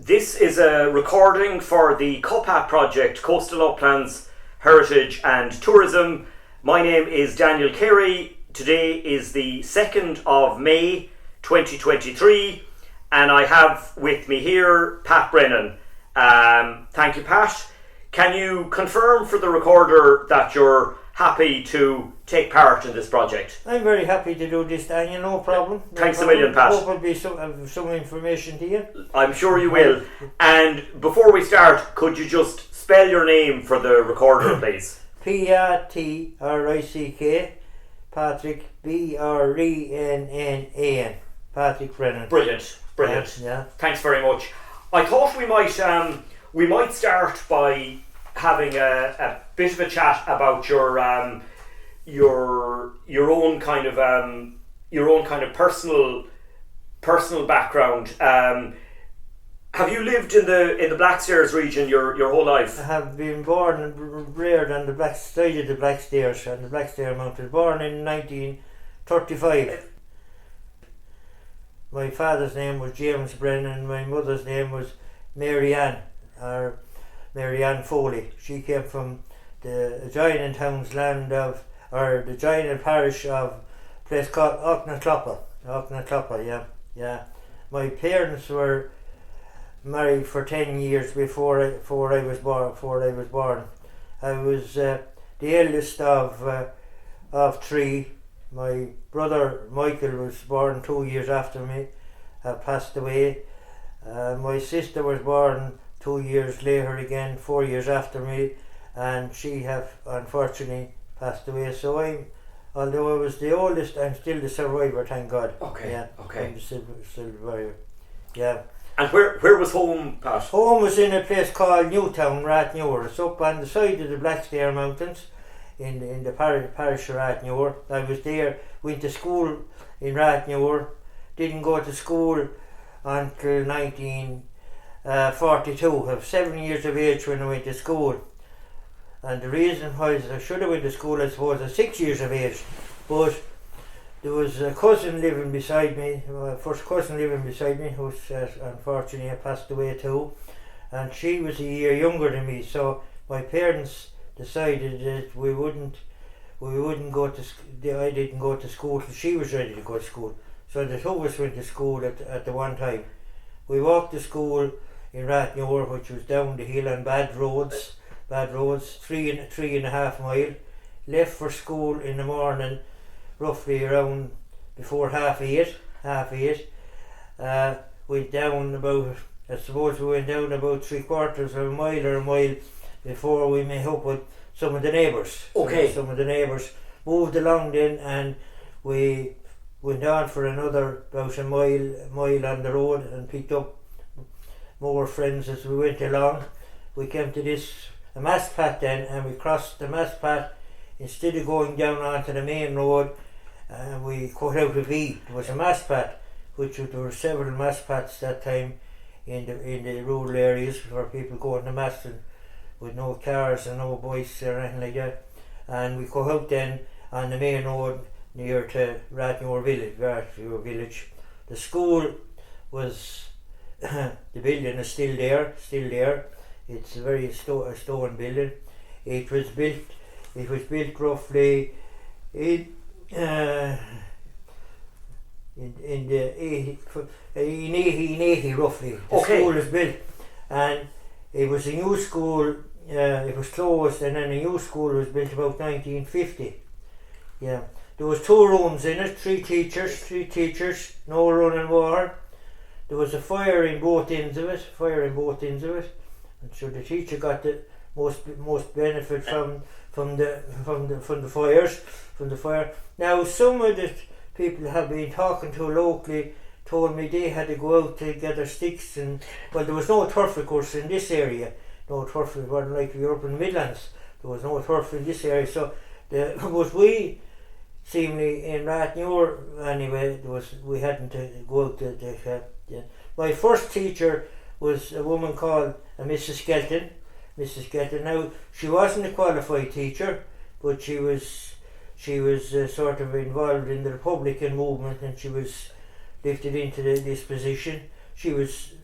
This is a recording for the CUPHAT project, Coastal Uplands, Heritage and Tourism. My name is Daniel Carey. Today is the 2nd of May 2023 and I have with me here Pat Brennan. Thank you, Pat. Can you confirm for the recorder that you're happy to take part in this project? I'm very happy to do this, Daniel, no problem. Thanks a million, Pat. I hope it'll be some information to you. I'm sure you will. And before we start, could you just spell your name for the recorder, please? Patrick, Patrick, Brennan. Patrick Brennan. Brilliant. Yeah. Thanks very much. I thought we might start by having a bit of a chat about your own kind of personal background. Have you lived in the Blackstairs region your whole life? I have been born and reared on the side of the Blackstairs, on the Blackstairs Mountain. Born in 1935. My father's name was James Brennan, my mother's name was Mary Ann Foley. She came from the adjoining the adjoining parish of a place called Auchnatloppa, yeah. My parents were married for 10 years before I was born. I was the eldest of three. My brother Michael was born 2 years after me, passed away. My sister was born 2 years later again, 4 years after me, and she have unfortunately passed away. So although I was the oldest, I'm still the survivor, thank God. Okay. Yeah, okay. I'm the survivor. Yeah. And where was home, Pat? Home was in a place called Newtown, Rathnewer. It's up on the side of the Blackstairs Mountains, in the parish of Rathnewer. I was there, went to school in Rathnewer, didn't go to school until 1942. I was 7 years of age when I went to school. And the reason why I should have went to school, I suppose, at 6 years of age. But there was a cousin living beside me, my first cousin living beside me, who unfortunately passed away too. And she was a year younger than me, so my parents decided that we wouldn't go to. I didn't go to school till she was ready to go to school. So the two of us went to school at the one time. We walked to school in Rathnewer, which was down the hill on bad roads, 3.5 mile. Left for school in the morning, roughly around before half eight. Went down about, I suppose we went down about 3/4 of a mile or a mile before we met up with some of the neighbours. Okay. Some of the neighbours moved along then, and we went on for another about a mile on the road and picked up more friends as we went along. We came to a mass path then, and we crossed the mass path. Instead of going down onto the main road, we cut out a V. It was a mass path, there were several mass paths that time in the rural areas for people going to mass and with no cars and no bikes or anything like that. And we cut out then on the main road near to Rathnewer village. The school was the building is still there. It's a very stone building. It was built roughly in the 80 roughly. The school was built, and it was a new school. It was closed, and then a new school was built about 1950. Yeah, there was 2 rooms in it, three teachers, no running water. There was a fire in both ends of it, and so the teacher got the most benefit from the fire. Now, some of the people have been talking to locally told me they had to go out to gather sticks, and well, there was no turf, of course, in this area. No turf, it wasn't like Europe and Midlands. There was no turf in this area, so but we seemingly in Rathnewer anyway, we hadn't to go out to My first teacher was a woman called Mrs. Skelton. Now, she wasn't a qualified teacher, but she was sort of involved in the Republican movement, and she was lifted into this position. She was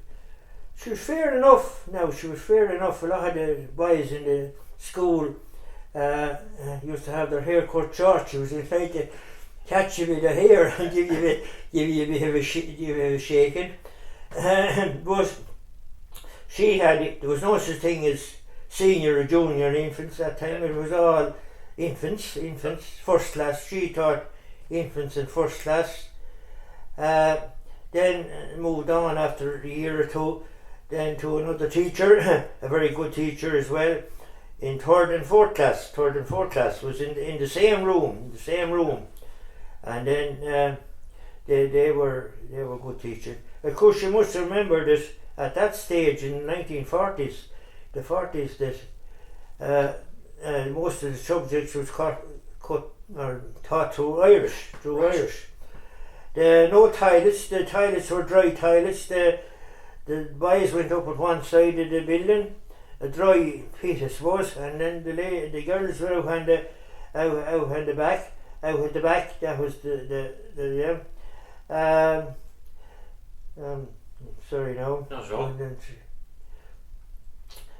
She was fair enough. Now, she was fair enough. A lot of the boys in the school used to have their hair cut short. She was trying to catch you with the hair and give you a bit of a shaking. But she had, there was no such thing as senior or junior infants that time. It was all infants, first class. She taught infants in first class. Then moved on after a year or two, then to another teacher, a very good teacher as well, in third and fourth class, was in the same room, and then they were good teachers. Of course, you must remember that at that stage in the 1940s, that most of the subjects was cut or taught through Irish. No toilets. The toilets were dry toilets. The boys went up at one side of the building, a dry pit, I suppose, and then the girls were out at the back. That was sorry now. Not wrong.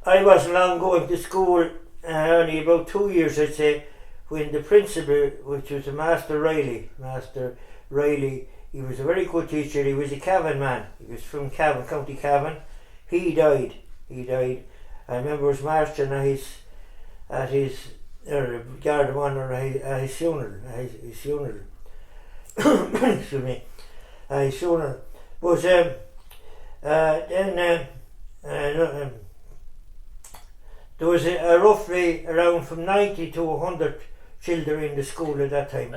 I wasn't long going to school, only about 2 years, I'd say, when the principal, which was Master Riley, he was a very good teacher. He was a Cavan man. He was from Cavan, County Cavan. He died. I remember us marching at his guard of honour at his funeral. Excuse me. At his funeral. But then there was roughly around from 90 to 100 children in the school at that time.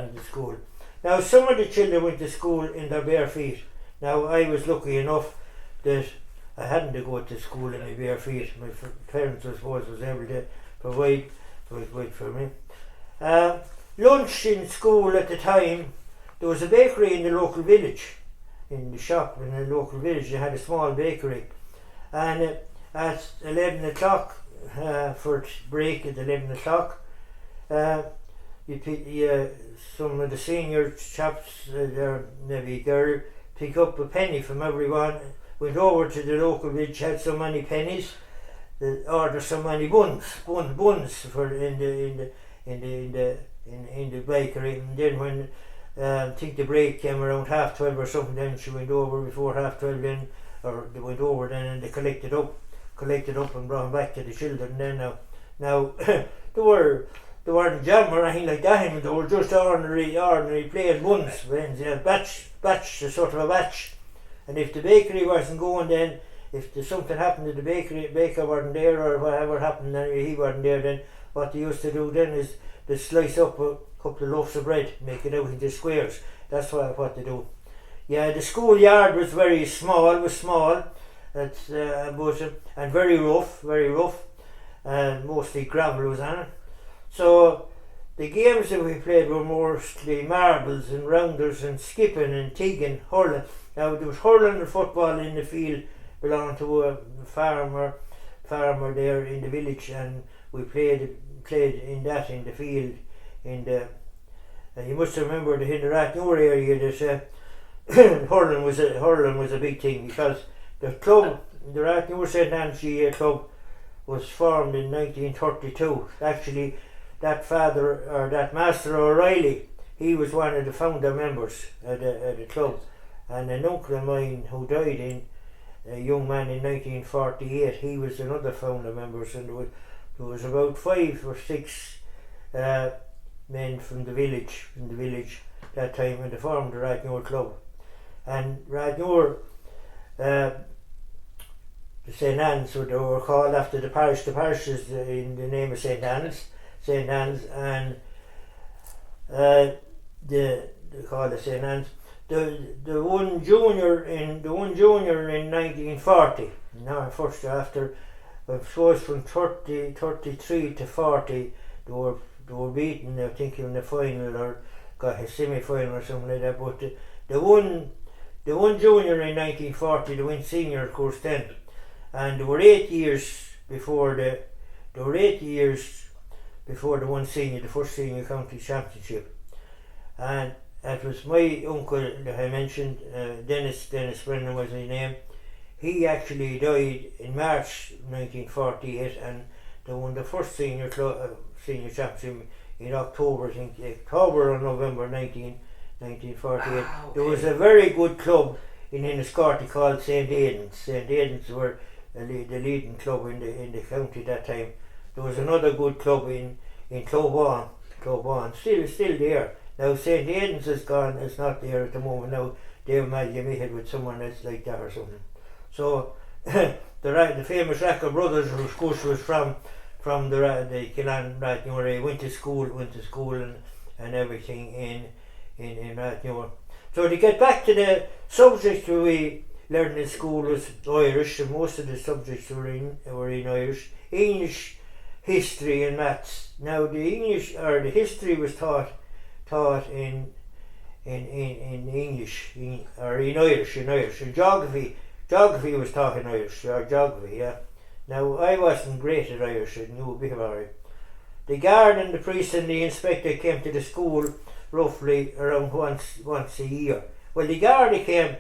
Now, some of the children went to school in their bare feet. Now, I was lucky enough that I hadn't to go to school in my bare feet. My parents, I suppose, was able to provide for me. Lunch in school at the time, there was a bakery in the local village. In the shop in the local village, they had a small bakery. And at 11 o'clock, for break at 11 o'clock, some of the senior chaps, maybe girl, pick up a penny from everyone, went over to the local village, had so many pennies, ordered so many buns for in the bakery. And then when I think the break came around 12:30 or something, then she went over before 12:30 then, or they went over then and they collected up and brought them back to the children. Then now they weren't jam or anything like that, they were just ordinary plain buns, batch, sort of a batch. And if the bakery wasn't going, then if something happened to the baker wasn't there, or whatever happened and he wasn't there, then what they used to do then is they slice up a couple of loaves of bread, make it out into squares. That's what they do. Yeah, the schoolyard was very small, and very rough, and mostly gravel was on it. So the games that we played were mostly marbles and rounders and skipping and tigging, hurling. Now there was hurling and football in the field belonging to a farmer there in the village, and we played in the field and you must remember that in the Rathnure area that hurling was a big thing, because the club, the Rathnure St. Anne's GA club, was formed in 1932. Actually, that Master O'Reilly, he was one of the founder members of the club, and an uncle of mine who died a young man in 1948, he was another founder member. And there was about 5 or 6 men from the village that time, and they formed the Rathnure club. And Rathnure, the St. Anne's, so they were called after the parish. The parish is in the name of St. Anne's, and they call it St. Anne's. The one junior in 1940. Now, first after, I suppose from 33 to 40, they were beaten. I think in the final or got a semi-final or something like that. But the one junior in 1940, they went senior, of course, then, and there were 8 years before the one senior, the first senior county championship, and that was my uncle that I mentioned, Dennis Brennan was his name. he actually died in March 1948, and they won the first senior championship in October, I think, October or November 1948. Okay. There was a very good club in Enniscorthy called St. Aidan's. St. Aidan's were the leading club in the county that time. There was another good club in Clovan, still there. Now St. Aidan's is gone, it's not there at the moment now. They've amalgamated with someone else like that or something. So the famous Racker brothers, whose course was from the Killan Rathnewer, they went to school and everything in Rathnewer. So to get back to the subject we learned in school was Irish, and most of the subjects were in Irish. English, history and maths. Now the English or the history was taught in English or in Irish. And geography was taught in Irish, or geography, yeah. Now I wasn't great at Irish, I knew a bit of Irish. The guard and the priest and the inspector came to the school roughly around once a year. Well, the guard came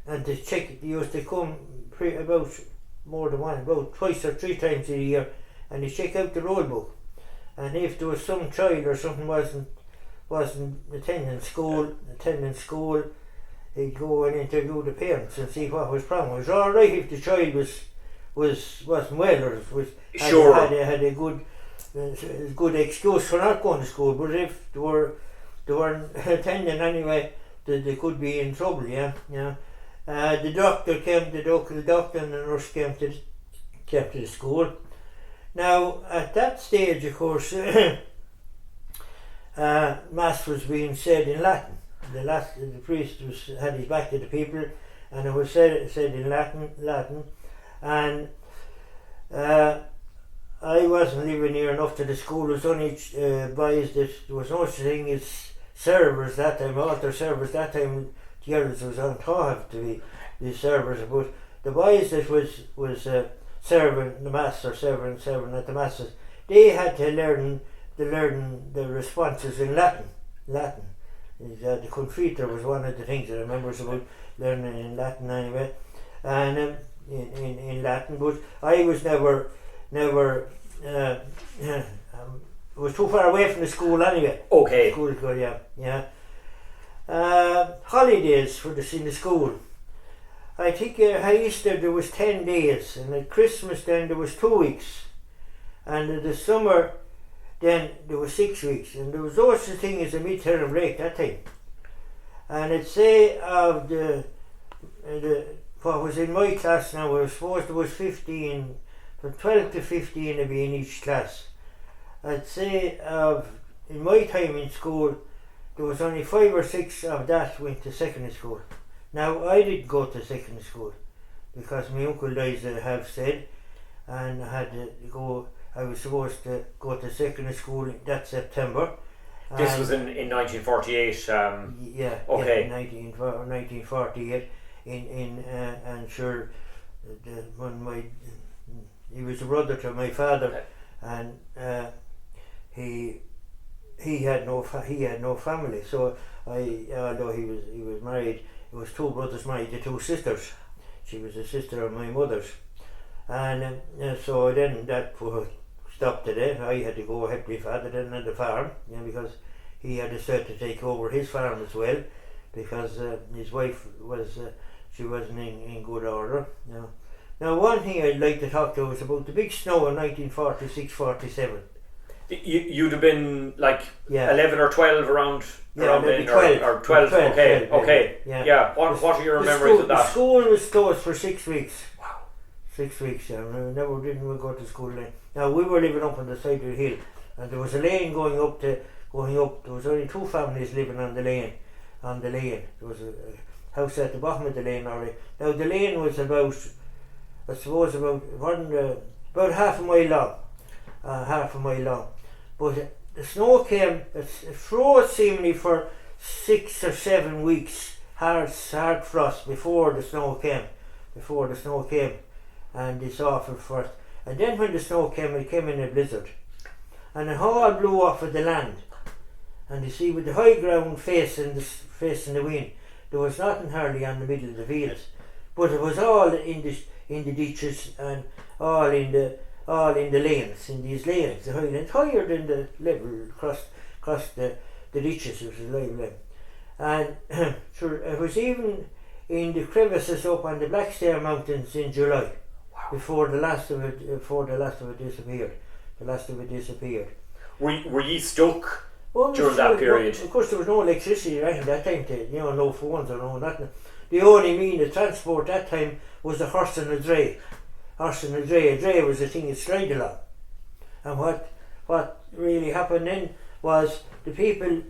and to check, they used to come about twice or three times a year, and they check out the roll book. And if there was some child or something wasn't attending school, he'd go and interview the parents and see what was the problem. It was all right if the child wasn't well, or had a good excuse for not going to school. But if they weren't attending anyway, they could be in trouble. Yeah. The doctor came. The doctor and the nurse came to the school. Now at that stage, of course, mass was being said in Latin. The priest had his back to the people, and it was said in Latin, and I wasn't living near enough to the school. It was only advised that there was no such thing as servers that time, altar servers that time. The others was on top to be servers, but the boys that was serving the mass or serving at the masses, they had to learn the responses in Latin. The confiteor was one of the things that I remember about learning in Latin anyway, and in Latin. But I was never was too far away from the school anyway. Okay. School, yeah. Holidays in the school. I think at Easter there was 10 days, and at Christmas then there was 2 weeks, and in the summer then there was 6 weeks, and there was also a thing as a mid-term break that time. And I'd say of the what was in my class now, I suppose there was 15, from 12 to 15 would be in each class. I'd say in my time in school, there was only 5 or 6 of that went to secondary school. Now I didn't go to secondary school because my uncle died, I have said, and I had to go. I was supposed to go to secondary school that September. This was in 1948. Okay. 1948. And sure, he was a brother to my father, and he had no family. So although he was married, it was 2 brothers married to 2 sisters. She was a sister of my mother's, and so then that stopped it. I had to go help my father then at the farm, because he had to start to take over his farm as well, because his wife she wasn't in good order. Now one thing I'd like to talk to was about the big snow in 1946-47. You'd have been like 11 or 12 around then, 12, or 12. Okay. Yeah. What are your memories of that? The school was closed for 6 weeks. Wow. 6 weeks. Yeah. We didn't go to school then. Now we were living up on the side of the hill, and there was a lane going up. There was only 2 families living on the lane. There was a house at the bottom of the lane. Now the lane was about half a mile long. But the snow came. It froze seemingly for 6 or 7 weeks. Hard frost before the snow came. And it's awful first. And then when the snow came, it came in a blizzard, and it all blew off of the land. And you see, with the high ground facing the wind, there was nothing hardly on the middle of the fields. but it was all in the ditches and all in the lanes, in these lanes, the highlands, higher than the level across the ditches. It was a live line. And sure, it was even in the crevices up on the Blackstairs mountains in July. Wow. Before the last of it disappeared. The last of it disappeared. Were you stuck during that period? Of course, there was no electricity right at that time. No phones or no nothing. The only mean of transport that time was the horse and a dray. A dray was the thing that slid along. And what really happened then was the people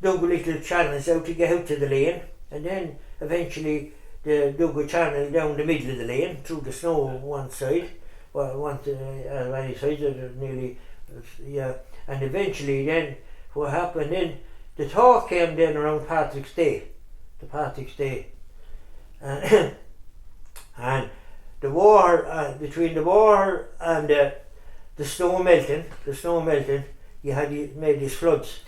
dug little channels out to get out to the lane, and then eventually they dug a channel down the middle of the lane through the snow on one side, any side, nearly, yeah. And eventually then what happened then, the thaw came then around Patrick's Day, and the war, between the war and the snow melting, you made these floods.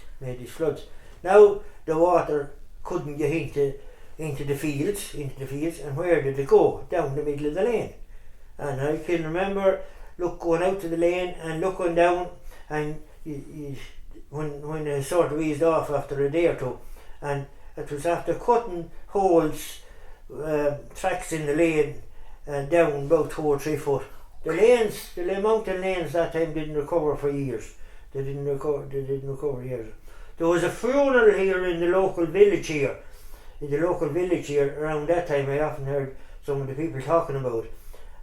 Now the water couldn't get into the fields, and where did it go? Down the middle of the lane. And I can remember going out to the lane and looking down, and when it sort of eased off after a day or two, and it was after cutting holes, tracks in the lane, down about 2 or 3 foot. The mountain lanes that time didn't recover for years. They didn't recover years. There was a funeral here in the local village here. Around that time, I often heard some of the people talking about it.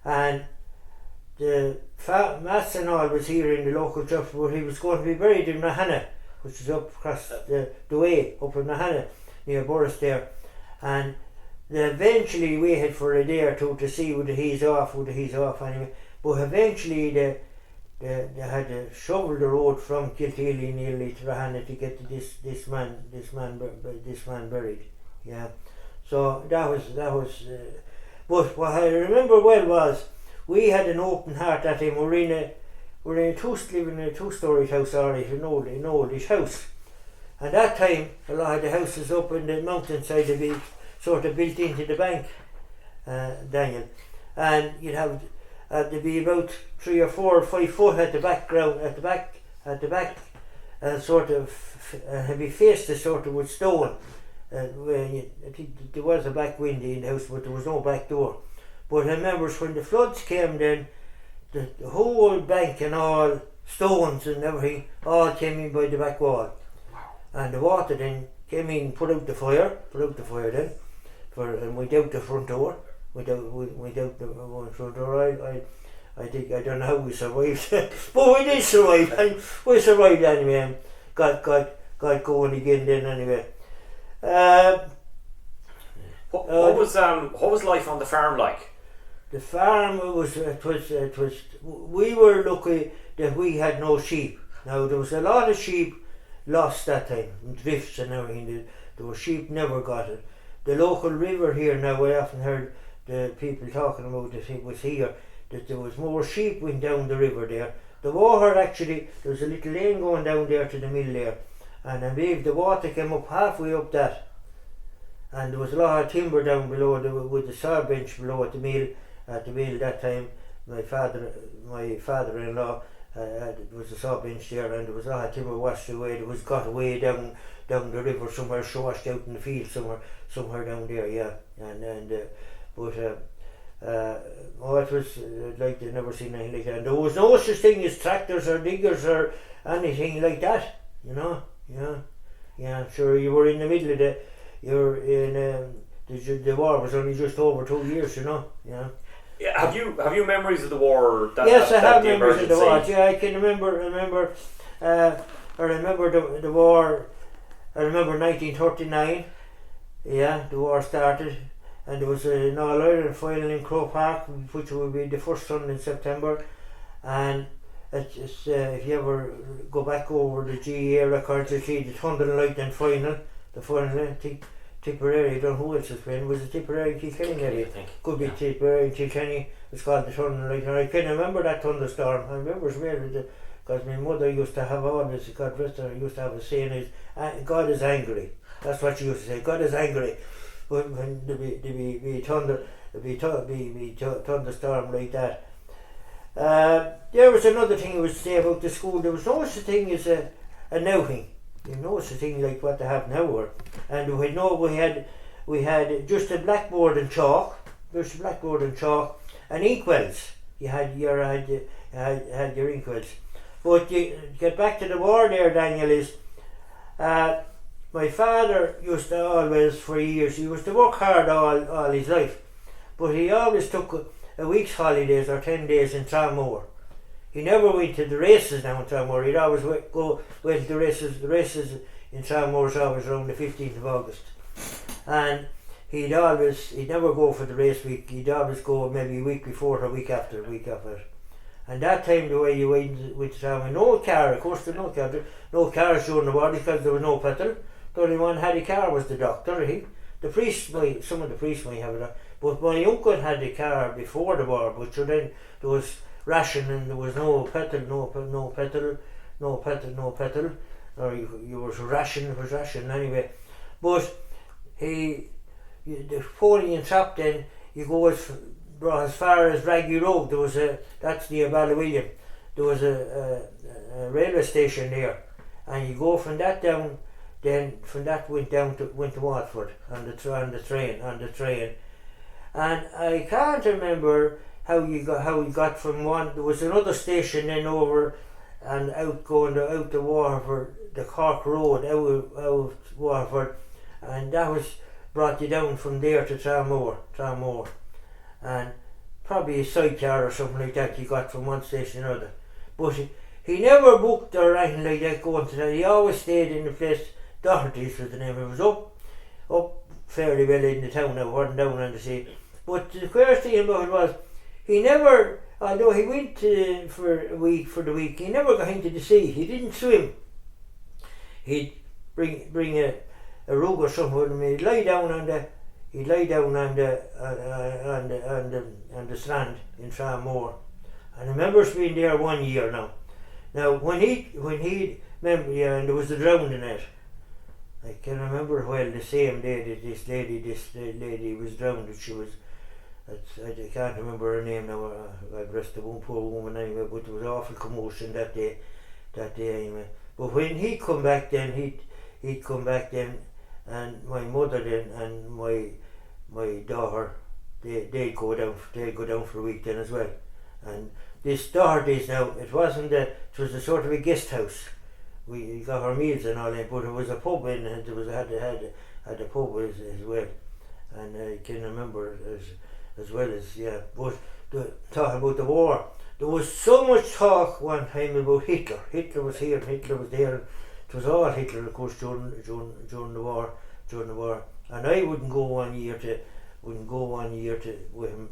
And the Mass and all was here in the local church, but he was going to be buried in Nahanna, which is up across the way, up in Nahanna, near Boris there. And they eventually waited for a day or two to see would he's off anyway. But eventually they had to shovel the road from Kilteely nearly to Nahanna to get this man buried. Yeah. So that was. But what I remember well was we had an open heart that time. Living in a two-storied house, alright, an oldish house. And that time, a lot of the houses up in the mountainside would be sort of built into the bank, Daniel. And you'd have to be about 3 or 4 or 5 foot at the background, at the back, sort of be faced sort of with stone. I think there was a back window in the house, but there was no back door. But I remember when the floods came then, the whole bank and all stones and everything all came in by the back wall. And the water then came in, put out the fire then, and went out the front door. Went out the front door. I think, I don't know how we survived, but we did survive, and we survived anyway, and got going again then anyway. What was life on the farm like? The farm we were lucky that we had no sheep. Now there was a lot of sheep lost that time, drifts and everything. There were sheep never got it. The local river here now, I often heard the people talking about it was here, that there was more sheep went down the river there. The water actually, there was a little lane going down there to the mill there, and I believe the water came up halfway up that, and there was a lot of timber down below with the saw bench below at the mill that time. My father-in-law there was a saw bench there, and there was a lot of timber washed away. It was got away down the river somewhere, washed out in the field somewhere down there, yeah. It was like they'd never seen anything like that. And there was no such thing as tractors or diggers or anything like that, you know. Yeah. Sure, you were in the middle of the war was only just over 2 years, you know. Yeah. Have you memories of the war? Yes, I have memories of the war. Yeah, I can remember. I remember the war. I remember 1939. Yeah, the war started, and there was an All-Ireland final in Croke Park, which would be the first Sunday in September. And it's if you ever go back over the GAA records, you see the Thunder and Lightning final. The final, I think Tipperary, I don't know who else was playing. Was it Tipperary and Kilkenny? I think. Could be Tipperary and Kilkenny. It's called the Thunder and Lightning. I can remember that thunderstorm. I remember as well because my mother used to have all this. God rest her, used to have a saying is, "God is angry." That's what she used to say. God is angry. when be thunderstorm like that. There was another thing I would say about the school. There was no such thing as a outing. You know, such a thing like what they have now. And we had just a blackboard and chalk, and inkwells. You had your inkwells. But you get back to the war there, Daniel, is my father used to always, for years, he used to work hard all his life, but he always took a week's holidays or 10 days in Tramore. He never went to the races now in Tramore. He'd always went to the races. The races in Tramore is always around the 15th of August. And he'd never go for the race week. He'd always go maybe a week before or a week after it. And that time, the way you went to Tramore, no car, of course, there was no cars during the war because there was no petrol. The only one had a car was the doctor. Some of the priests might have it, but my uncle had a car before the war. But so then there was ration and there was no petrol, or you was ration anyway. But the Pony and Trap, then you go as far as Raggy Road. That's near Ballywilliam. There was a railway station there, and you go from that down. Then from that went to Watford on the train, and I can't remember how you got from one. There was another station then over and out to Waterford, the Cork Road out Waterford, and that was brought you down from there to Tramore, and probably a sidecar or something like that you got from one station to another. But he never booked or anything like that going to that. He always stayed in the place. Doherty's was the name. It was up fairly well in the town now, wasn't down on the sea. But the queer thing about it was, he never, although he went for the week, he never got into the sea. He didn't swim. He'd bring a rug or something with him. He'd lie down on the strand in Tramore. And I remember being there 1 year now. Now when he remember, yeah, and there was the drowning in it. I can remember well the same day that this lady was drowned. She was, I can't remember her name now. God rest the poor woman anyway. But there was awful commotion that day anyway. But when he'd come back then, and my mother then and my daughter, they'd go down for a week then as well. And this Doherty's now, it was a sort of a guest house. We got our meals and all that, but it was a pub in, and there was had a pub as well, and I can remember as well as yeah. But talking about the war, there was so much talk one time about Hitler. Hitler was here, and Hitler was there. It was all Hitler, of course, during the war. And I wouldn't go 1 year with him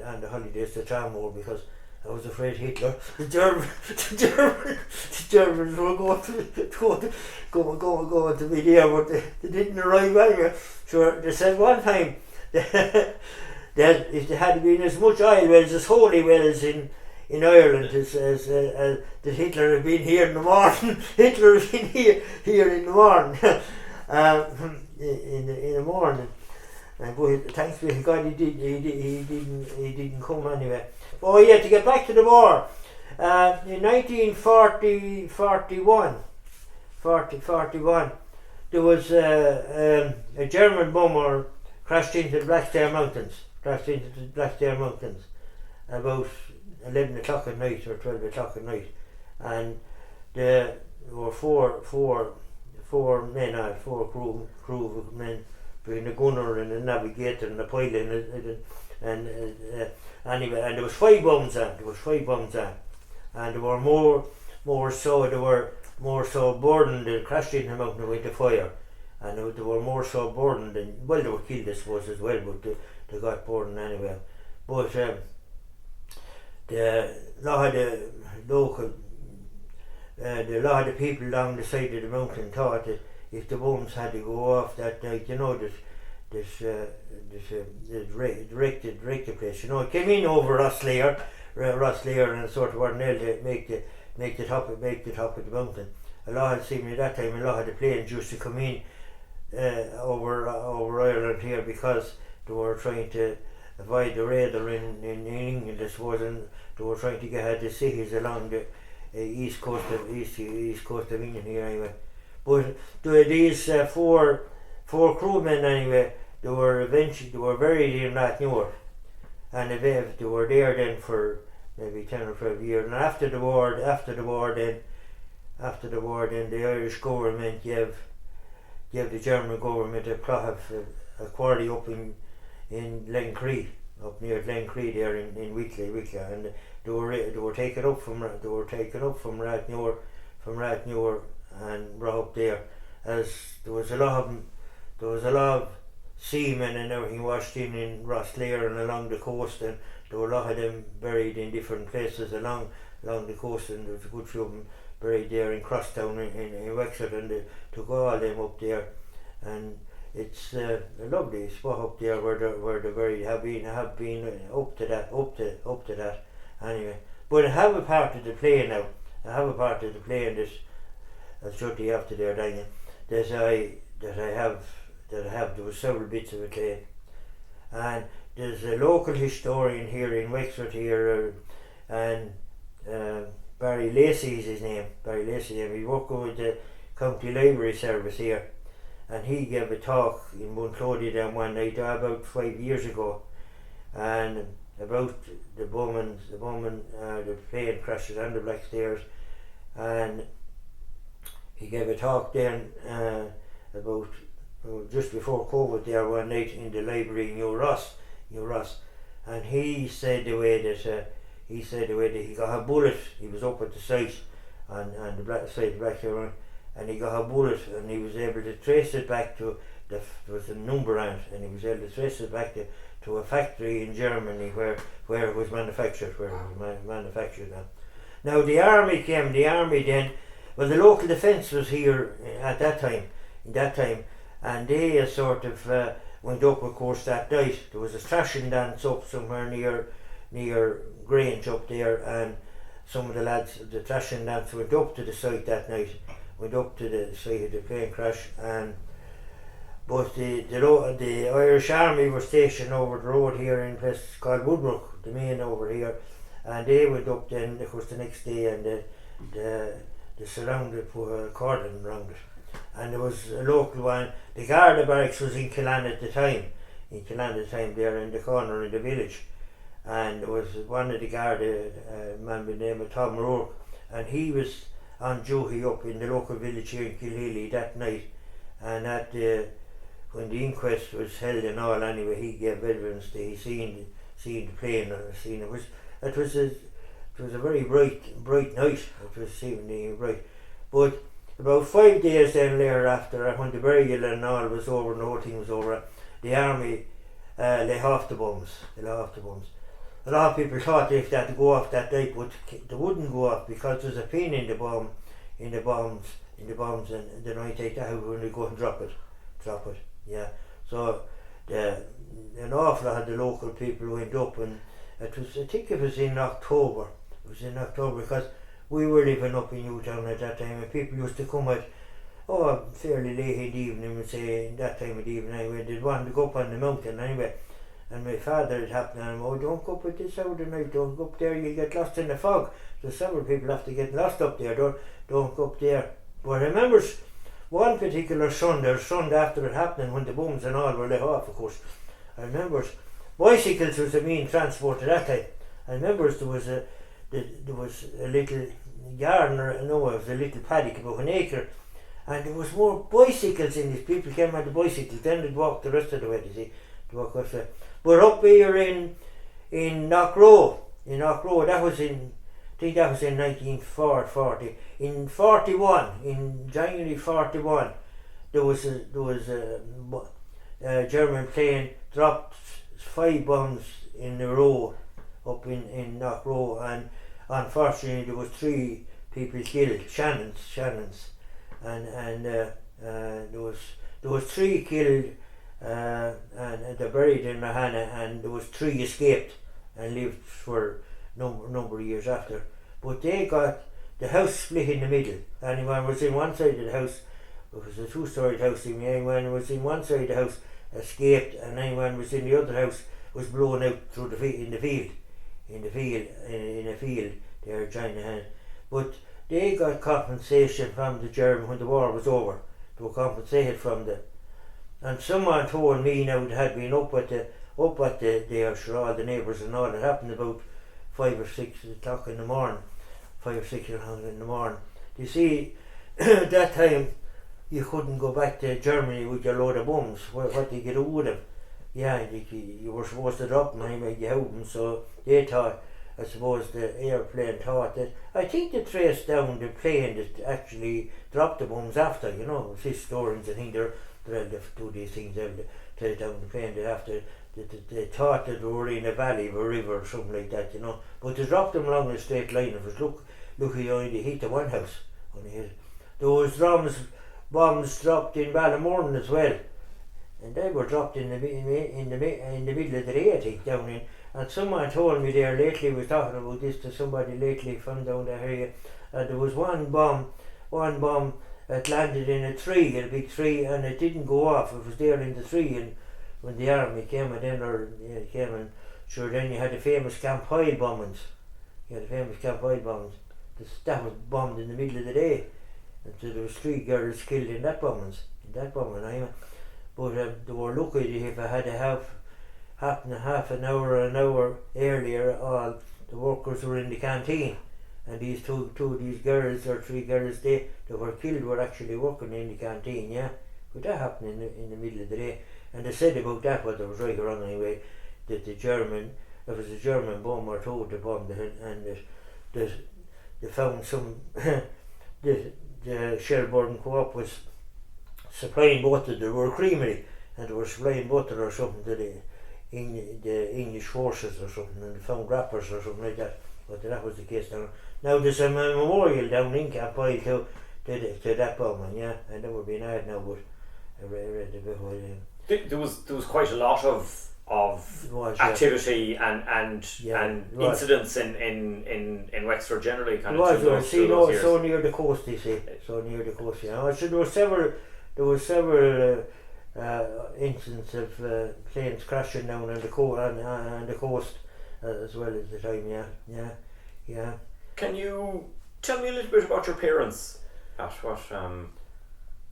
on the holidays to Tramore because I was afraid Hitler, the Germans were going to be there, but they didn't arrive anyway. So they said one time that if there had been as much oil wells as holy wells in Ireland as that Hitler had been here in the morning. Hitler had been here in the morning, in the morning. But thanks be to God, he didn't come anyway. Oh yeah, to get back to the war, in 1941, there was a German bomber crashed into the Blackstairs Mountains, about 11 o'clock at night or 12 o'clock at night, and there were four crew men, being a gunner and a navigator and a pilot and anyway, and there was 5 bombs on. And there were more so burdened. They crashed into the mountain and went to fire, and they were more so burdened than, well, they were killed I suppose as well, but they got burdened anyway. But a lot of the people along the side of the mountain thought that if the bombs had to go off that night, you know, wrecked the place. You know, it came in over Rosslare and sort of weren't able to make the top of the mountain. A lot of the time, a lot of the planes used to come in over Ireland here because they were trying to avoid the raider in England. I suppose, and they were trying to get at the cities along the east coast of England here anyway. But these four crewmen anyway, they were buried in Rathnewer, and they were there then for maybe 10 or 12 years. And after the war then the Irish government gave the German government a quarry up in Glencree, up near Glencree there in Wicklow, and they were taken up from Rathnewer and brought up there, as there was a lot of seamen and everything washed in Rosslare and along the coast, and there were a lot of them buried in different places along the coast, and there was a good few of them buried there in Crosstown in Wexford, and they took all them up there, and it's a lovely spot up there where the buried have been up to that anyway. But I have a part of the play now. I have a part of the play in this. I'll shortly after there, Daniel. There was several bits of it there, and there's a local historian here in Wexford here, and Barry Lacey is his name. Barry Lacey, and he's working with the County Library Service here, and he gave a talk in Bunclody then one night about 5 years ago, and about the plane crashes and the Blackstairs, and he gave a talk then about just before COVID there one night in the library in New Ross, and he said the way that he got a bullet. He was up at the site on the Blackstairs, and he got a bullet, and he was able to trace it back to there was a number on it, and he was able to trace it back to a factory in Germany where it was manufactured, Now the army then, well, the local defence was here in that time, and they sort of went up, of course, that night. There was a thrashing dance up somewhere near Grange up there, and some of the lads, the thrashing dance, went up to the site that night, went up to the site of the plane crash, but the Irish Army were stationed over the road here in a place called Woodbrook, the main over here, and they went up then, of course, the next day, and they surrounded, put a cordon around it. And there was a local one. The Garda barracks was in Killan at the time there in the corner in the village, and there was one of the Garda, a man by the name of Tom Rourke, and he was on duty up in the local village here in Kilhealy that night, and when the inquest was held and all anyway, he gave evidence that he seen the plane, and it was a very bright night. It was seemingly bright, but about 5 days then later, after when the burial and all was over and the whole thing was over, the army lay off the bombs. A lot of people thought they had to go off that night, but they wouldn't go off because there's a pin in the bombs, and the night they have when they go and drop it. Yeah. So an awful lot of the local people went up, and I think it was in October. It was in October because we were living up in Newtown at that time, and people used to come at fairly late in the evening, and say that time of the evening anyway, they'd want to go up on the mountain anyway. And my father had happened to him, don't go up at this hour of the night, don't go up there, you'll get lost in the fog. So several people have to get lost up there, don't go up there. But I remember one particular Sunday after it happened, when the bombs and all were let off, of course, I remember bicycles was the main transport at that time. I remember there was a little garden, it was a little paddock about an acre, and there was more bicycles in this. People came on the bicycles, then they'd walk the rest of the way, But up here in Knockrow, that was in 1940. In 41, in January 41, there was a German plane dropped 5 bombs in a row up in Knockrow, and unfortunately there was 3 people killed, Shannons, and there was 3 killed, and they're buried in Mahana, and there was 3 escaped and lived for number of years after. But they got the house split in the middle. Anyone was in one side of the house, It was a two-storied house. Anyone was in one side of the house escaped, and anyone was in the other house was blown out through in a field. They were trying to hand, but they got compensation from the German when the war was over. They were compensated from them. And someone told me now it had been up at the all the neighbours and all. It happened about 5 or 6 o'clock in the morning. 5 or 6 o'clock in the morning. You see, at that time you couldn't go back to Germany with your load of bums. What did you do with them? Yeah, you were supposed to drop them anyway, you held them. So they thought, I suppose the airplane thought that, I think they traced down the plane that actually dropped the bombs after, historians, I think they're able to do these things, they'll trace down the plane, they thought that they were in a valley of a river or something like that, but they dropped them along a straight line. It was lucky they only hit the one house. There was bombs dropped in Ballamorton as well, and they were dropped in the middle of the day, I think, down in. And someone told me there lately, was talking about this to somebody lately from down that area, and there was one bomb that landed in a big tree, and it didn't go off. It was there in the tree, and when the army came and then you had the famous Camp Hoyle bombings. That was bombed in the middle of the day, and so there was 3 girls killed in that bombing. But they were lucky if I had to have happened half an hour earlier. All the workers were in the canteen, and these two of these girls or 3 girls they were killed were actually working in the canteen. Yeah, but that happened in the middle of the day. And they said about that, whether it was right or wrong anyway, that it was a German bomber told the bomb, and they found some the Shelburne Co-op was supplying butter. They were a creamery, and they were supplying butter or something to the English forces or something, and they found wrappers or something like that. But that was the case down. Now there's a memorial down in Camp Hoyle to that bombing, yeah, and that would be an ad now, but I read it before. There was quite a lot of activity and incidents in Wexford generally. Kind of so near the coast, you see, so near the coast. So there were several incidents of planes crashing down on the coast as well as the time. Yeah. Can you tell me a little bit about your parents?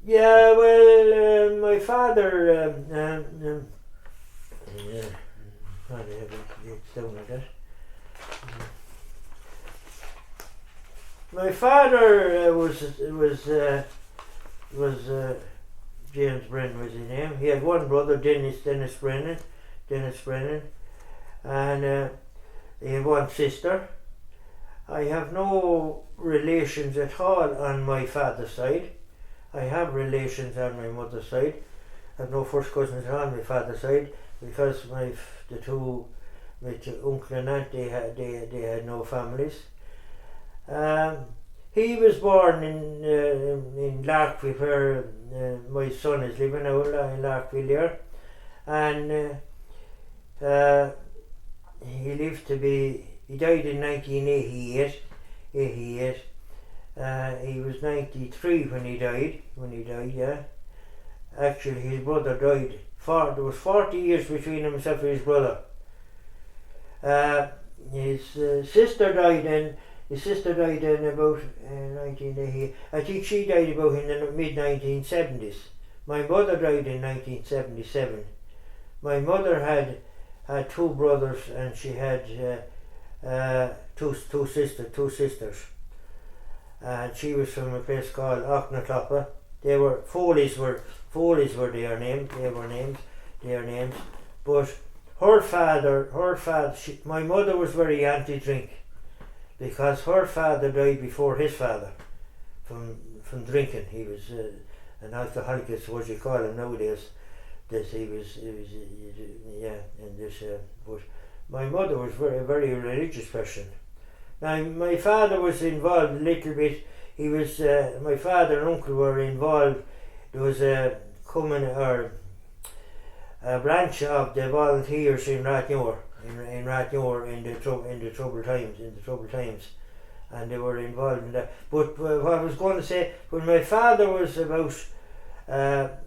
Yeah, well, my father, my father was James Brennan was his name. He had one brother, Dennis Brennan, and he had one sister. I have no relations at all on my father's side. I have relations on my mother's side. I have no first cousins on my father's side because the two uncle and aunt they had no families. He was born in Larkville, where my son is living now in Larkville there, and he died in 1988. He was 93 when he died. Yeah. Actually, his brother died. There was 40 years between himself and his brother. His sister died in about 1980. I think she died about in the mid-1970s. My mother died in 1977. My mother had 2 brothers, and she had two sisters. And she was from a place called Auchnacloppa. They were Foley's were their names. But her father, my mother was very anti-drink, because her father died before his father from drinking. He was an alcoholic, is what you call him nowadays. But my mother was a very religious person. Now my father was involved a little bit. My father and uncle were involved. There was a branch of the volunteers in Rathnure, in the troubled times, and they were involved in that. But what I was going to say, when my father was about at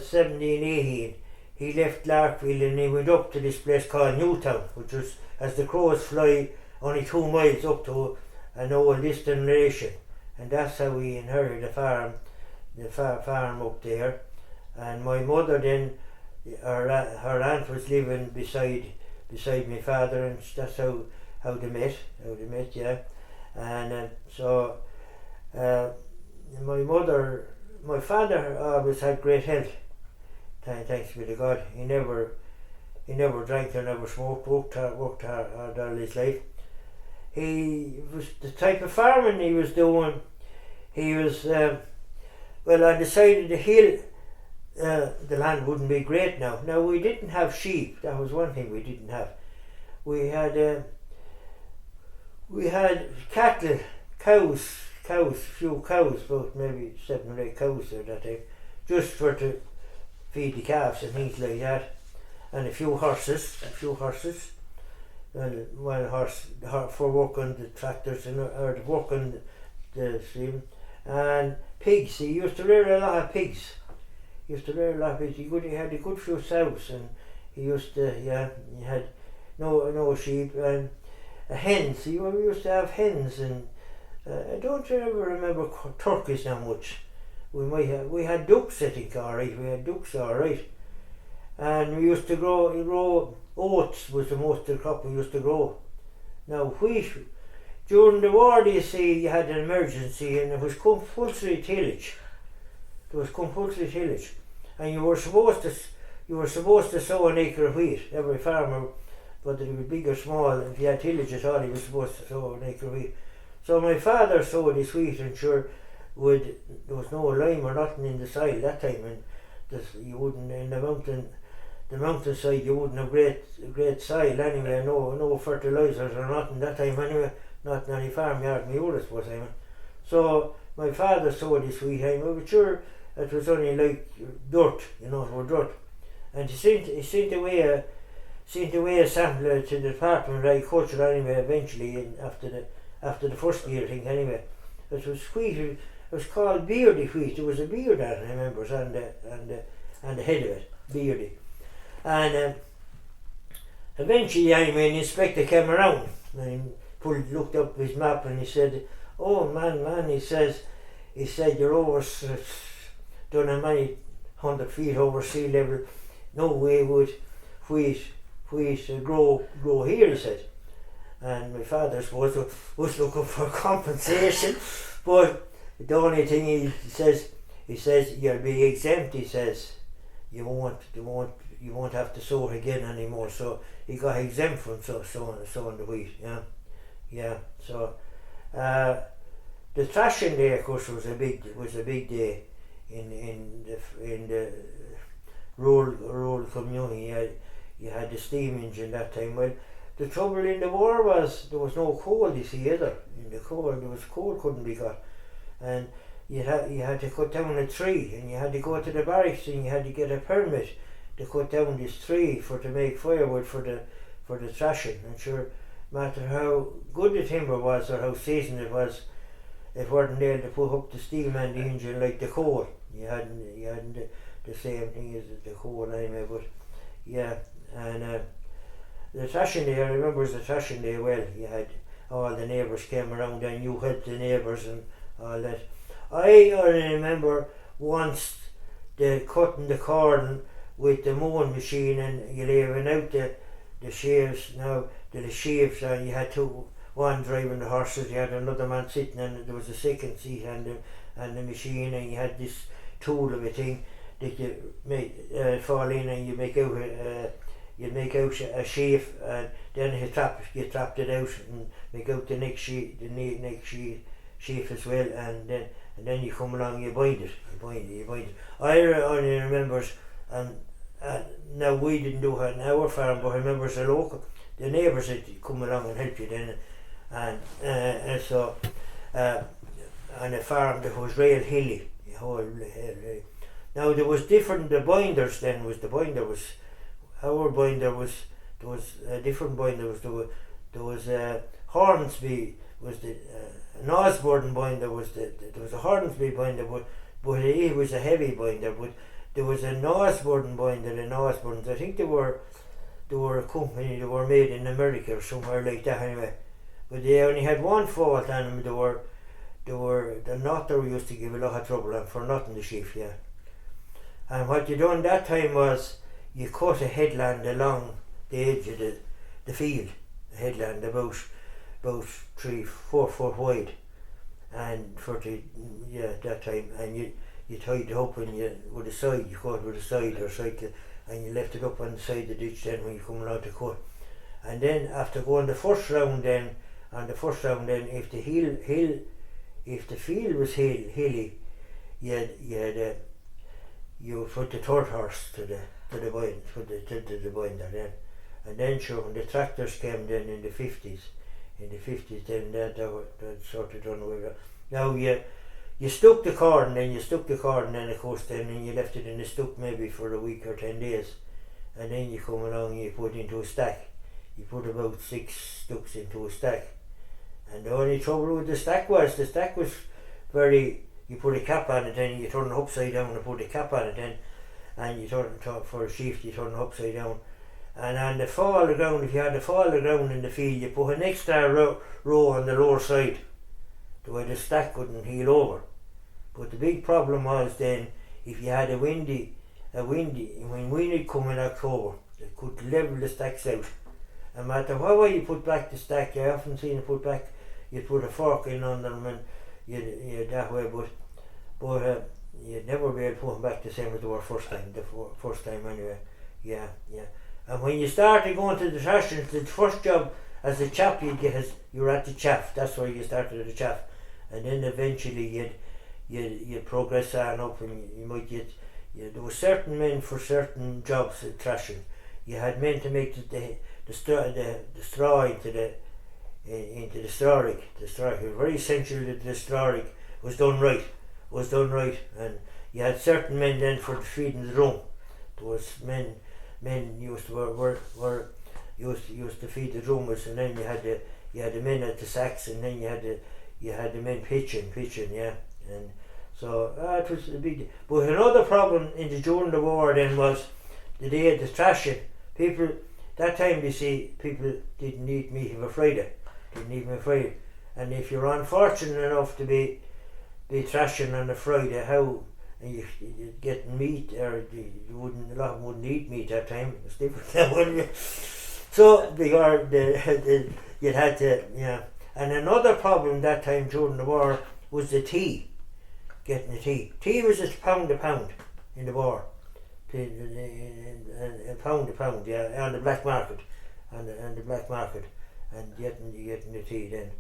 17, 18, he left Larkville and he went up to this place called Newtown, which was, as the crows fly, only 2 miles up to an old distillation, and that's how we inherited the farm up there. And my mother then, her aunt was living beside my father, and that's how they met, yeah. And so my father always had great health, thanks be to God. He never drank or never smoked, worked hard all his life. He was the type of farming he was doing. He was, well, on the side of the hill, the land wouldn't be great now. Now, we didn't have sheep. That was one thing we didn't have. We had cattle, cows, few cows, about maybe 7 or 8 cows there that time, just to feed the calves and things like that, and a few horses. And one horse for working the tractors or working the stream, and pigs. He used to rear a lot of pigs. He had a good few sows, and he had no sheep, and hens. He used to have hens, and I don't ever remember turkeys now much. We had ducks, I think, alright. And we used to grow oats was the most of the crop we used to grow. Now wheat, during the war, you see, you had an emergency and it was compulsory tillage. And you were supposed to sow an acre of wheat. Every farmer, whether he was big or small, if he had tillage at all, he was supposed to sow an acre of wheat. So my father sowed his wheat, and sure, there was no lime or nothing in the soil that time, and you wouldn't, in the mountainside, you wouldn't have great soil anyway, no fertilizers or nothing that time anyway, not in any farmyard, I suppose. So my father sowed his wheat, but sure, it was only like dirt, or dirt. And he sent away a sample to the Department of Agriculture anyway, eventually, after the first year thing anyway. It was wheat, it was called beardy wheat. There was a beard on it, I remember, and the head of it, beardy. And eventually, the inspector came around and he looked up his map and he said, "Oh man," he said, "you're over don't know many 100 feet over sea level. No way would wheat grow here," he said. And my father was looking for compensation, but the only thing he says, "You'll be exempt," he says. You won't have to sow it again anymore. So he got exempt from sowing the wheat. Yeah. So the thrashing day, of course, was a big day in the rural community. You had the steam engine that time. Well, the trouble in the war was there was no coal, you see, either. In the coal, coal couldn't be got, and you had to cut down a tree, and you had to go to the barracks and you had to get a permit to cut down this tree to make firewood for the thrashing. And sure, no matter how good the timber was or how seasoned it was, it wasn't able to put up the steam and the engine like the coal. You hadn't the same thing as the coal anyway. But yeah, and the thrashing day, I remember the thrashing day well. You had all the neighbours came around and you helped the neighbours and all that. I only remember once cutting the corn with the mowing machine, and you leaving out the sheaves and you had one driving the horses, you had another man sitting, and there was a second seat and the machine, and you had this tool of a thing that you make fall in, and you make out a sheaf, and then you trapped it out and make out the next sheaf as well, and then you come along, you bind it. I only remember, and now we didn't do it on our farm, but I remember the neighbours had come along and help you then, and so on a farm that was real hilly, Now there was different, the binders then our binder was, there was a different binder, there was Hornsby, was the an Osborne binder, there was a Hornsby binder, but but it was a heavy binder. But there was a Nosburn binder, the Nosburns. I think they were a company that were made in America or somewhere like that anyway. But they only had one fault on them. The knotter used to give a lot of trouble, and for nothing the shift, yeah. And what you done that time was you cut a headland along the edge of the field, a headland about 3-4 foot wide, and that time, and you tied it up with a side, you cut with a side or cycle, and you left it up on the side of the ditch then when you come along to cut. And then after going the first round then, if the field was hilly, you put the third horse to the binder then. And then sure, when the tractors came then in the 50s, then that sort of done away with. Now you stuck the corn, then of course then, and you left it in the stuck maybe for a week or 10 days, and then you come along and you put it into a stack. You put about 6 stucks into a stack, and the only trouble with the stack was very. You put a cap on it, then you turn it upside down and put a cap on it, then, and you turn it for a shift. You turn it upside down, and on the fall of the ground, if you had the fall of the ground in the field, you put an extra row on the lower side, the way the stack couldn't heel over. But the big problem was then, if you had when wind come in October, it could level the stacks out. No matter what way you put back the stack, I often seen it put back, you'd put a fork in under them and you that way, but you'd never be able to put them back the same as they were first time anyway. Yeah. And when you started going to the thrashing, the first job as a chap you'd get you were at the chaff. That's where you started at the chaff, and then eventually you'd progress on up, and you might get. There were certain men for certain jobs at thrashing. You had men to make the straw into the straw rick. The straw rick. It was very essential that the straw rick was done right, and you had certain men then for feeding the drum. There was men used to feed the drummers, and then you had the men at the sacks, and then you had the men pitching, yeah, and so it was a big. But another problem during the war then was the day of the thrashing. People that time, you see, people didn't eat meat on a Friday. And if you're unfortunate enough to be thrashing on a Friday, how you getting meat, or a lot of them wouldn't eat meat that time. It was different then, wouldn't you? So you'd had to, yeah. And another problem that time during the war was the tea. Getting the tea. Tea was a pound in the war. A pound, yeah, on the black market, and getting the tea then,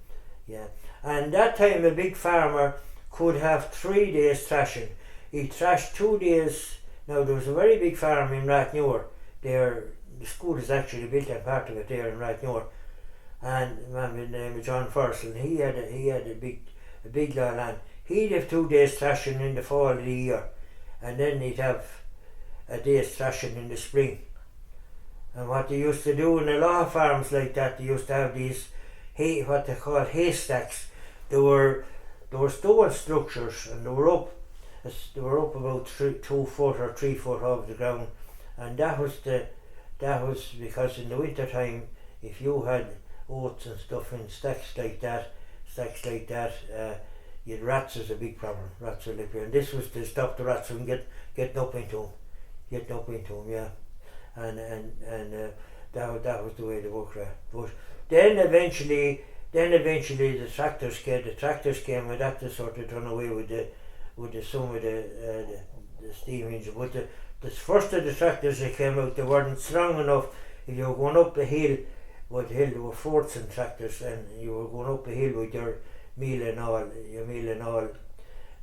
yeah. And that time a big farmer could have 3 days thrashing. He thrashed 2 days. Now there was a very big farm in Rathnewer. There, the school is actually built on part of it there in Rathnewer, and a man by the name of John Fursell, he had a big lot of land. He'd have 2 days thrashing in the fall of the year, and then he'd have a day's thrashing in the spring. And what they used to do in a lot of farms like that, they used to have these what they call haystacks. They were stone structures, and they were up about 2 foot or 3 foot off the ground, and that was because in the winter time, if you had oats and stuff in stacks like that, you'd rats was a big problem. Rats were living, and this was to stop the rats from getting up into them. Yeah, and that was the way they worked. But then eventually the tractors came, and that just sort of done away with some of the steam engine. But the first of the tractors that came out, they weren't strong enough. If you were going up a hill, there were forts and tractors, and you were going up a hill with your meal and all.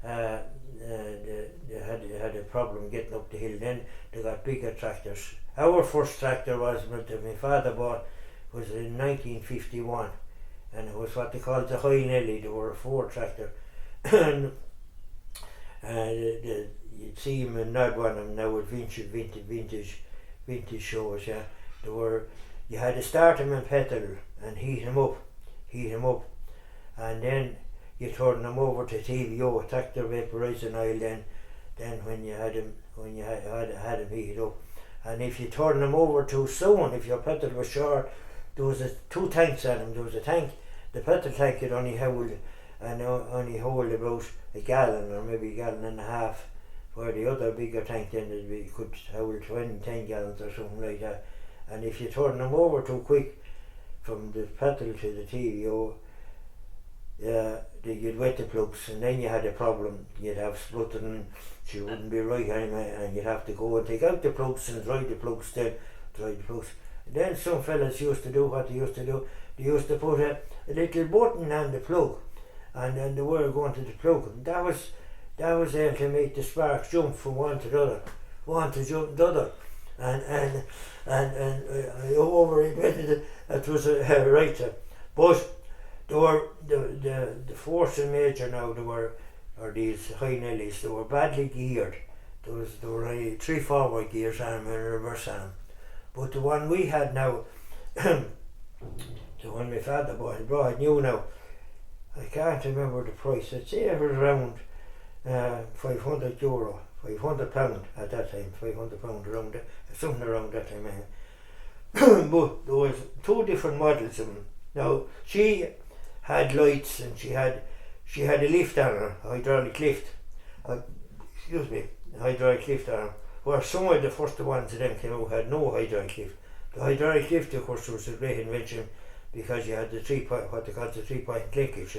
They had a problem getting up the hill. Then they got bigger tractors. Our first tractor that my father bought was in 1951, and it was what they called the High Nelly. They were a Ford tractor, and you'd see them in that one of them now with vintage shows. Yeah, you had to start them in petrol and heat them up, and then you turn them over to TVO, tractor vaporizing oil, then then when you had him heated up. And if you turn them over too soon, if your petrol was short, there was two tanks on them. There was a tank, the petrol tank could only hold about a gallon or maybe a gallon and a half, where the other bigger tank then could hold 10 gallons or something like that. And if you turn them over too quick from the petrol to the TVO, you'd wet the plugs, and then you had a problem. You'd have spluttering, and she wouldn't be right anyway, and you'd have to go and take out the plugs and dry the plugs. And then some fellas used to do what they used to do. They used to put a little button on the plug, and then the wire going to the plug. And that was able to make the sparks jump from one to the other, and I overrated it. It was a writer, but there were the forcing major now. Or these high nellies. They were badly geared. There were only 3 forward gears on them and a reverse on them. But the one we had now, the one my father bought new now, I can't remember the price. I'd say it was around €500, £500 at that time, £500 around that, something around that time. But there was 2 different models of them. Now she had lights, and she had a lift on her, hydraulic lift. Hydraulic lift on her. Where some of the first ones of them came out had no hydraulic lift. The hydraulic lift, of course, was a great invention because you had the 3-point, what they call the 3-point linkage,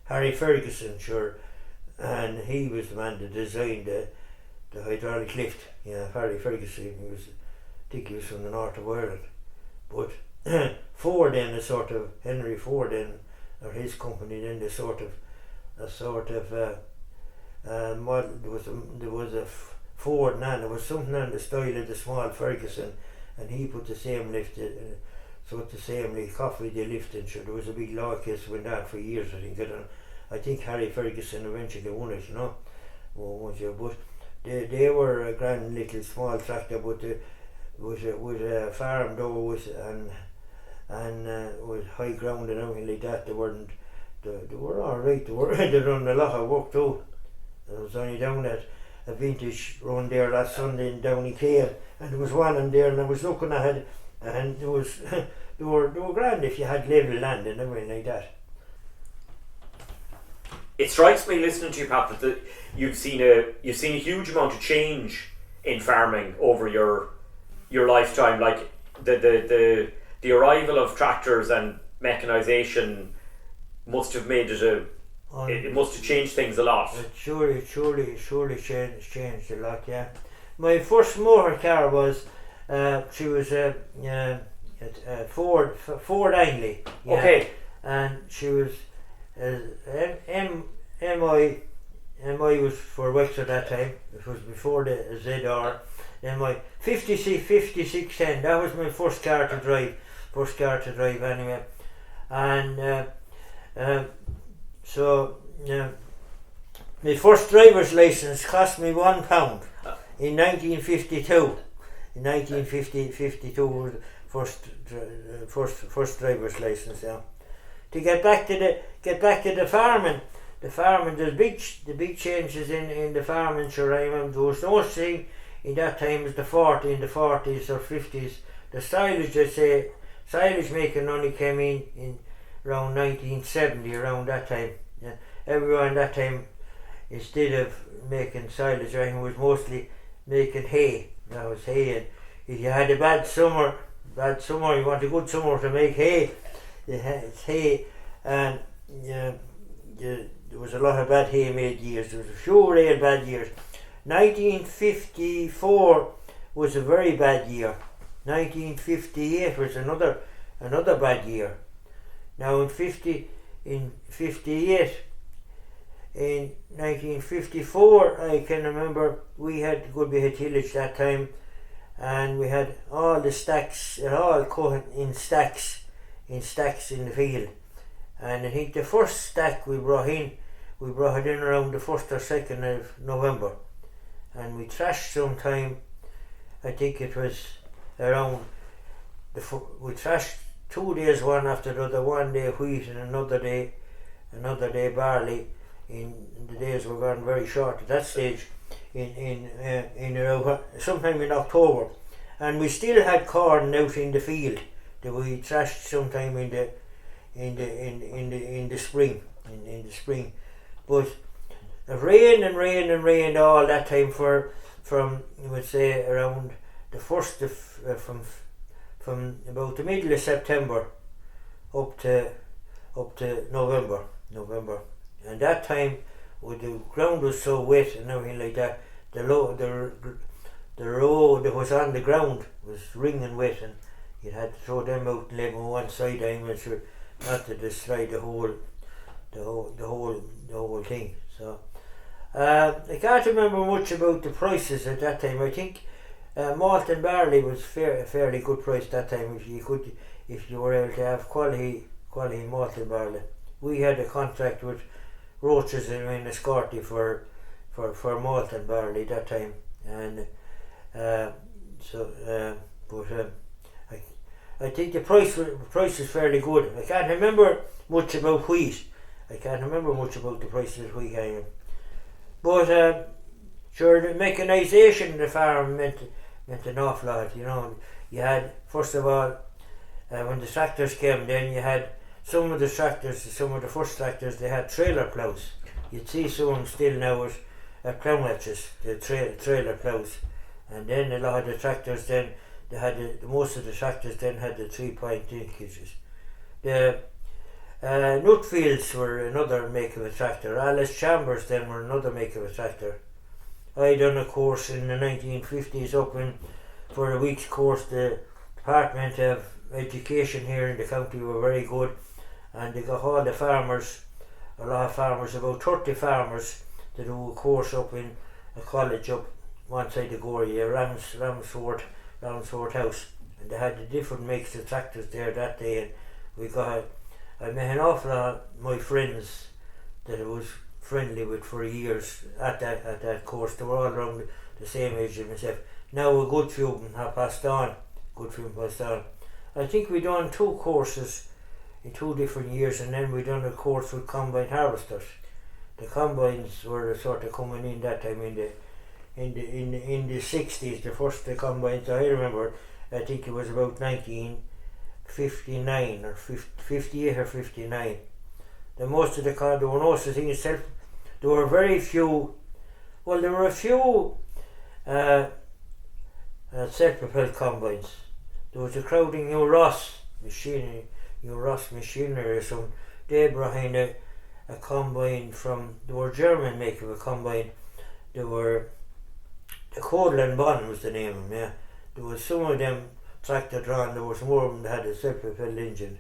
Harry Ferguson, sure, and he was the man that designed the hydraulic lift. Harry Ferguson, I think he was from the north of Ireland. But Ford then, Henry Ford then, or his company then, model. There was a Ford Nan. There was something on the style of the small Ferguson, and he put the same lift. He copied the lift, and sure there was a big law case went on for years. I think Harry Ferguson eventually won it. But they were a grand little small tractor, but with a farm door and with high ground and everything like that. They were all right. They done a lot of work too. I was only down at a vintage run there last Sunday in Downey Cale, and there was one in there, and I was looking at it, and they were grand if you had level land and everything like that. It strikes me listening to you, Pat, that you've seen a huge amount of change in farming over your lifetime. Like the arrival of tractors and mechanisation must have made it must have changed things a lot. It surely changed a lot, yeah. My first motor car was she was a Ford Ainley. Yeah. Okay. And she was MI was for Wexford at that time. It was before the ZR. MI 5610. That was my first car to drive. Anyway. And my first driver's license cost me £1 in 1952. In 1952 was the first driver's license. Yeah. To get back to the farming, there's the big changes in the farming. Sure, I remember there was no thing in that time as in the 40s or 50s. The silage making only came in around 1970, around that time. Yeah. Everyone that time, instead of making silage, was mostly making hay. That was hay, and if you had a bad summer, you want a good summer to make hay. It's hay, and there was a lot of bad hay made years. There was a few real bad years. 1954 was a very bad year. 1958 was another bad year. Now in 58, in 1954, I can remember we had good bit of tillage that time, and we had all the stacks, all cut in stacks in the field. And I think the first stack we brought it in around the 1st or 2nd of November, and we thrashed sometime. I think it was around we thrashed 2 days one after the other, one day wheat and another day barley the days were gone very short at that stage. In sometime in October, and we still had corn out in the field that we thrashed sometime in the spring. In the spring, but it rained all that time from you would say around the first of from about the middle of September up to November, and that time when the ground was so wet and everything like that, the road that was on the ground was wringing wet, and you had to throw them out and leave them on one side. I made sure not to destroy the whole thing. So I can't remember much about the prices at that time. I think malt and barley was fairly good price that time. If you were able to have quality malt and barley. We had a contract with Roaches in Escorty for malt and barley that time, and I think the price is fairly good. I can't remember much about wheat. I can't remember much about the prices of wheat, but sure, the mechanisation of the farm meant an awful lot. You know, you had, first of all, when the tractors came, then you had some of the first tractors, they had trailer ploughs. You'd see some still now at plough matches, the trailer ploughs. And then a lot of the tractors then, they had most of the tractors then had the 3-point linkages. The Nutfields were another make of a tractor. Alice Chambers then were another make of a tractor. I done a course in the 1950s up for a week's course. The Department of Education here in the county were very good, and they got all the farmers, a lot of farmers, about 30 farmers, to do a course up in a college up one side of Gorey, Ramsford House, and they had the different makes of tractors there that day, and I met an awful lot of my friends that I was friendly with for years at that course. They were all around the same age as myself. Now a good few of them have passed on. I think we done 2 courses in 2 different years, and then we done a course with combine harvesters. The combines were sort of coming in that time in the 60s. The first combines I remember, I think it was about 1959 or 58 or 59. There were no such thing as there were very few. Well, there were a few self-propelled combines. There was a crowd in New Ross Machinery or some. They brought in a combine from, they were German make of a combine. They were, the Coastal Uplands was the name of them, yeah. There was some of them tractor drawn, there was more of them that had a self-propelled engine.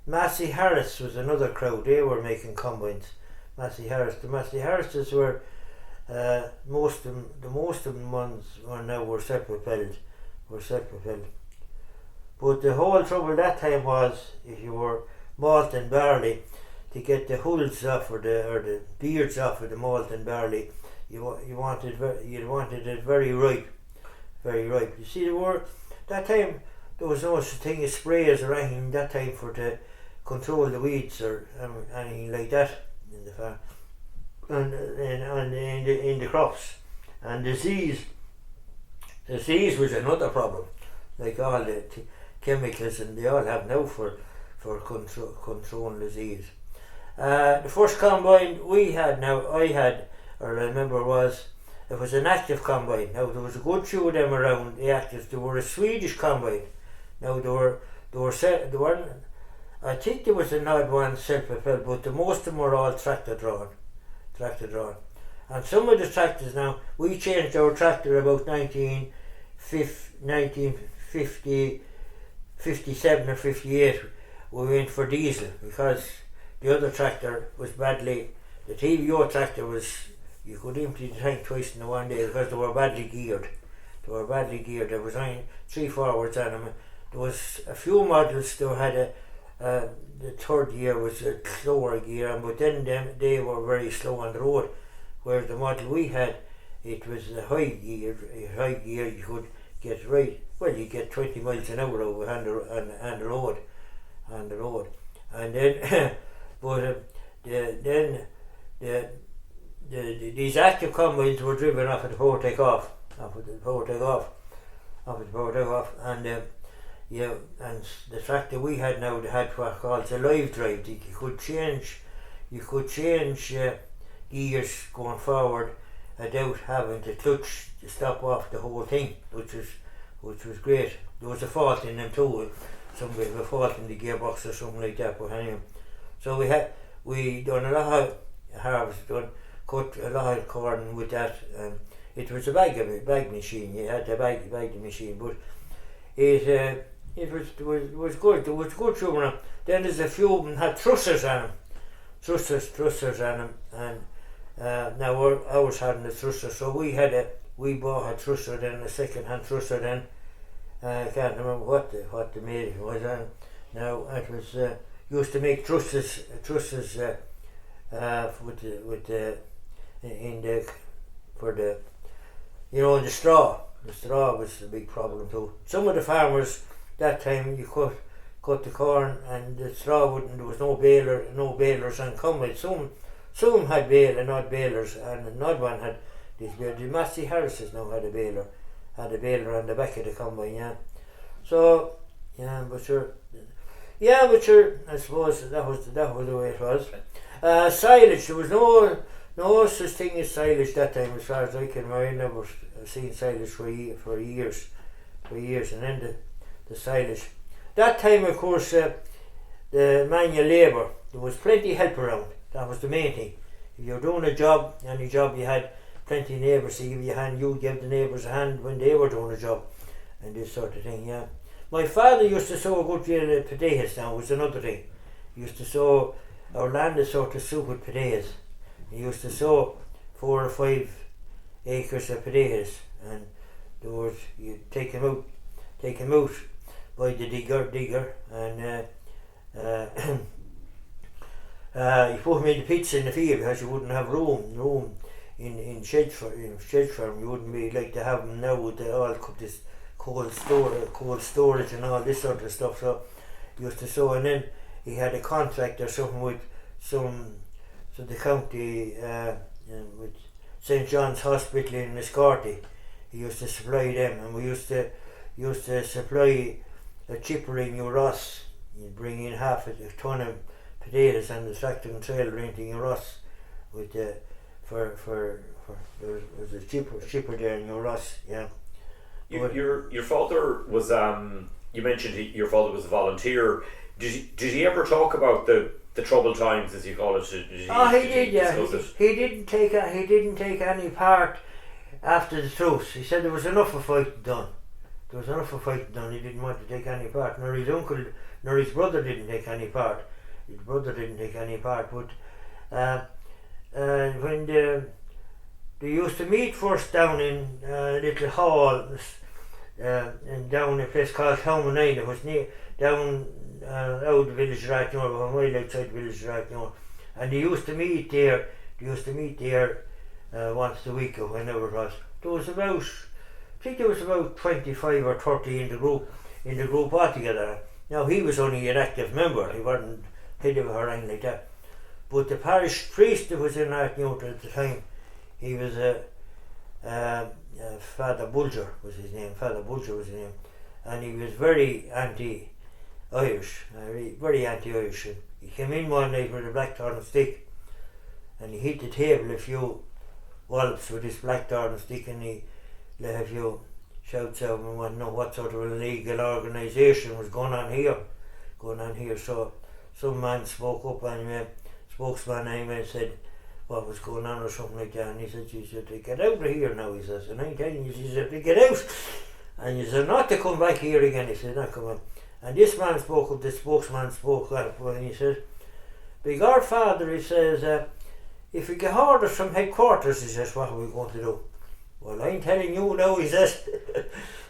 Massey Harris was another crowd, they were making combines. The Massey Harrises were, most of them ones were self-propelled. But the whole trouble that time was, if you were malt and barley, to get the hulls off or the beards off of the malt and barley, you wanted it very ripe. You see, that time there was no such thing as sprayers or anything that time to control the weeds or anything like that in the farm and in the crops. And disease was another problem, like all the chemicals, and they all have now for controlling disease. The first combine I remember it was an active combine. Now there was a good few of them around, the actives. There were a Swedish combine. Now there were I think there was an odd one self-propelled, but the most of them were all tractor drawn. And some of the tractors now, we changed our tractor about 1957 or 58. We went for diesel because the other tractor was badly, the TVO tractor was, you could empty the tank twice in one day because they were badly geared. There was only 3 forwards on them. There was a few models that had the third gear was a slower gear, but then they were very slow on the road. Whereas the model we had, it was a high gear. You could get you get 20 miles an hour over on the road, and then, but then these active combines were driven off of the power take-off, and and the tractor we had now, they had what called a live drive. You could change gears going forward without having to clutch to stop off the whole thing, which was great. There was a fault in them too, some bit of a fault in the gearbox or something like that. But anyway, so we done a lot of harvest, cut a lot of corn with that. It was a bag machine. You had to bag the machine, but it was good. There was good sugar on them. Then there's a few of them had thrusters on them, and now ours hadn't a thruster, so we bought a thruster, then a second-hand thruster. Then I can't remember what the made was on. Now it was used to make trusses with the the straw. The straw was a big problem too. Some of the farmers that time, you cut the corn and the straw wouldn't. There was no balers on combines. Some had not balers, and another one had this. The Massey Harrises now had a baler on the back of the combine. Yeah. So but sure. I suppose that was the way it was. Silage. There was no such thing as silage that time, as far as I can remember. I never seen silage for years, and then the silage. That time, of course, the manual labour, there was plenty of help around. That was the main thing. If you were doing any job, you had plenty of neighbours to give you a hand. You gave the neighbours a hand when they were doing a job, and this sort of thing. Yeah. My father used to sow a good deal of potatoes. Now was another thing. He used to sow. Our land is sort of suited potatoes. He used to sow 4 or 5 acres of potatoes, and there was, you take them out by the digger, and you put them in the pits in the field because you wouldn't have room in sheds for them. You wouldn't be like to have them now with all this cold storage and all this sort of stuff. So he used to sow, and then he had a contract or something with the county with St. John's Hospital in Liscorty. He used to supply them, and we used to supply a chipper in New Ross. You'd bring in half a ton of potatoes and the tractor and trailer into New Ross with for there was a chipper there in New Ross. Yeah. Your father was you mentioned your father was a volunteer. Did he ever talk about the troubled times, as you call it? He did. Yeah, he didn't take any part after the truce. He said there was enough of fighting done. He didn't want to take any part. Nor his uncle, nor his brother didn't take any part. But when they used to meet first down in a little hall, and down a place called Townmanine. It was near down out the village right now, a mile outside the village right now, and they used to meet there. Once a week or whenever it was. I think there was about 25 or 30 in the group altogether. Now he was only an active member. He wasn't head of or anything like that. But the parish priest that was in Archaeological at the time, he was Father Bulger was his name. And he was very anti-Irish, very anti-Irish. He came in one night with a blackthorn stick, and he hit the table a few wallops with his blackthorn stick, and he let a few shouts out and wanted to know what sort of illegal organisation was going on here. So some man spoke up, and spokesman and said what was going on or something like that, and he said, "You should get out of here now," he says, "and I'm telling you, you should get out, and you said not to come back here again." He said, "Not come on." And this man spoke up, the spokesman spoke up, and he says, "Big our father," he says, "if we get orders from headquarters," he says, "what are we going to do?" "Well, I'm telling you now," he says,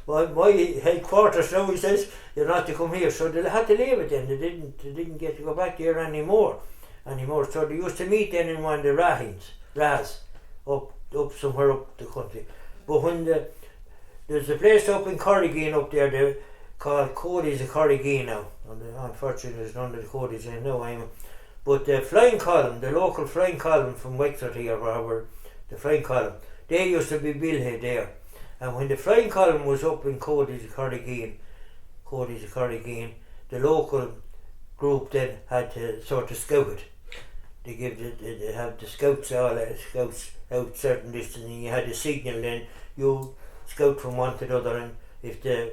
my headquarters now," he says, "you're not to come here." So they had to leave it then. They didn't get to go back there anymore. So they used to meet then in one of the Rahs, up somewhere up the country. But when there's a place up in Corrigan up there, called Cody's of Corrigan now. Unfortunately, there's none of the Cody's in now. But the flying column, the local flying column from Wexford here, wherever the flying column, they used to be billhead there. And when the flying column was up in Cody's Cardigan, the local group then had to sort of scout it. They have the scouts out certain distance, and you had a signal. Then you scout from one to the other, and if the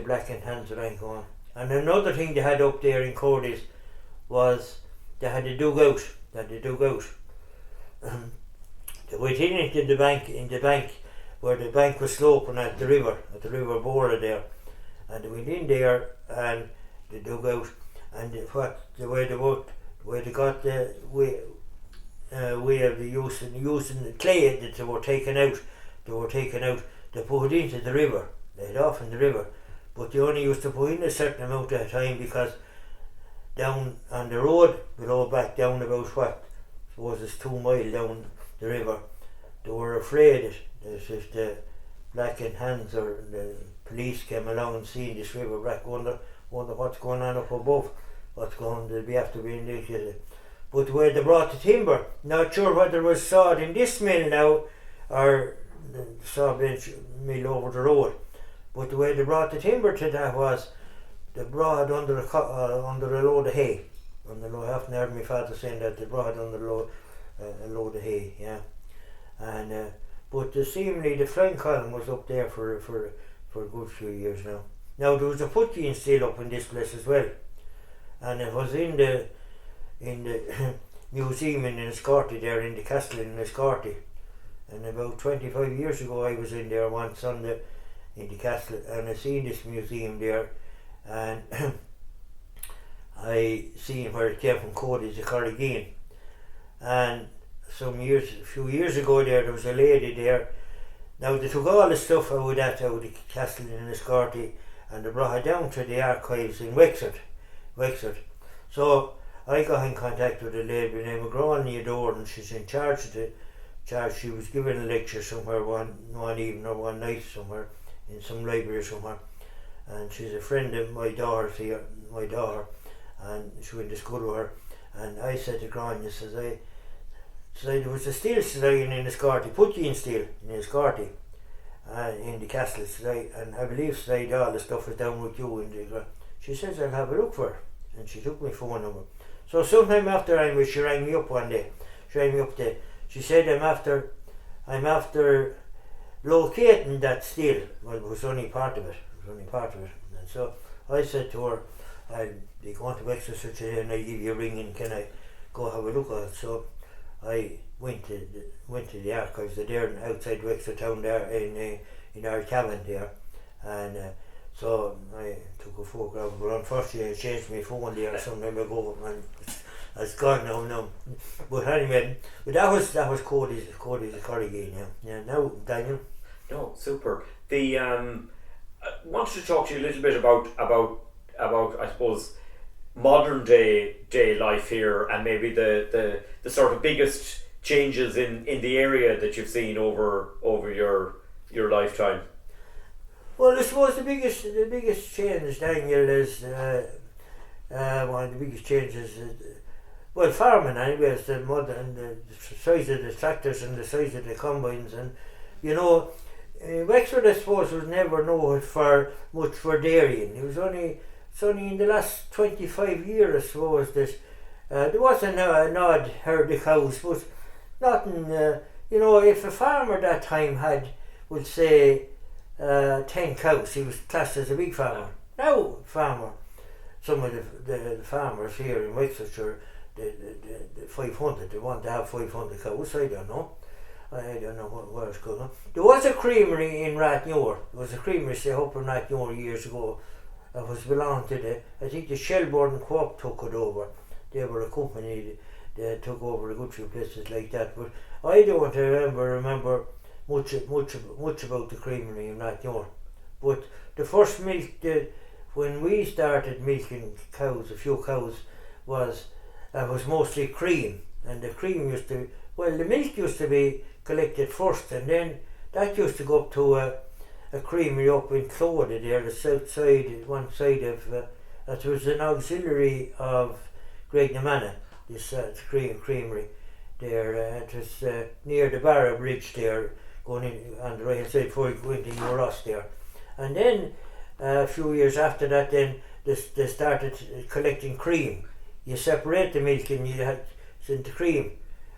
blackened hands were going. And another thing they had up there in Cody's was they had a dugout. They went into the bank where the bank was sloping at the river border there, and they went in there and they dug out, and the way they got the way of the using the clay that they were taken out, they put it into the river, laid off in the river, but they only used to put in a certain amount at a time, because down on the road below, back down about suppose it's 2 miles down the river, they were afraid that if the blackened hands or the police came along and seen this river back, wonder what's going on up above, what's going to be after being indicated. But where they brought the timber, not sure whether it was sawed in this mill now or the sawbench mill over the road, but the way they brought the timber to that was they brought under a load of hay. I often heard my father saying that they brought under a load of hay, yeah. And but seemingly the flying column was up there for a good few years now. Now there was a putching still up in this place as well, and it was in the museum in Enniscorthy there, in the castle in Enniscorthy. And about 25 years ago I was in there once in the castle, and I seen this museum there, and I seen where it came from, Cody's Cardigan. And a few years ago there was a lady there. Now they took all the stuff out of the castle in Enniscorthy, and they brought it down to the archives in Wexford. So I got in contact with a lady named Gráinne Adore, and she's in charge of she was giving a lecture somewhere one evening or one night somewhere in some library somewhere, and she's a friend of my daughter, and she went to school with her. And I said to Gráinne, there was a steel today in Enniscorthy, putching steel in Enniscorthy, in the castle today, and I believe today all the stuff is down with you in the. She says, I'll have a look for her, and she took my phone number. So sometime after she rang me up one day. She said, I'm after locating that steel. Well, it was only part of it. And so I said to her, I'll be going to Wexford today, and I'll give you a ring, and can I go have a look at it? So I went to the archives there outside Wexford town there in our cabin there, and so I took a photograph, but unfortunately I changed my phone there some time ago, and it's gone now. But anyway, that was Cody's Cardigan, yeah. Now, Daniel. No, super. I wanted to talk to you a little bit about I suppose modern day life here, and maybe the sort of biggest changes in the area that you've seen over your lifetime. Well, I suppose the biggest change, Daniel, is one of the biggest changes. Well, farming anyway, is the size of the tractors and the size of the combines, and Wexford, I suppose, was never known for much for dairying. It's only in the last 25 years, I suppose, that there was an odd herd of cows, but nothing. If a farmer that time would say 10 cows, he was classed as a big farmer. Now, some of the farmers here in Wexford, the 500, they want to have 500 cows. I don't know where it's going on. There was a creamery in Rathnewer. There was a creamery set up in Rathnewer years ago. It was belonged to I think the Shelbourne Co-op took it over. They were a company that took over a good few places like that. But I don't remember much about the creamery in Rathnewer. But the first milk, when we started milking cows, a few cows, was mostly cream, and the cream the milk used to be collected first, and then that used to go up to a creamery up in Clodagh there, the south side, one side of that was an auxiliary of Graignamanagh. creamery there. It was near the Barra Bridge there, going in on the right hand side before you go into Ross there. And then a few years after that, then they started collecting cream. You separate the milk and you had into cream,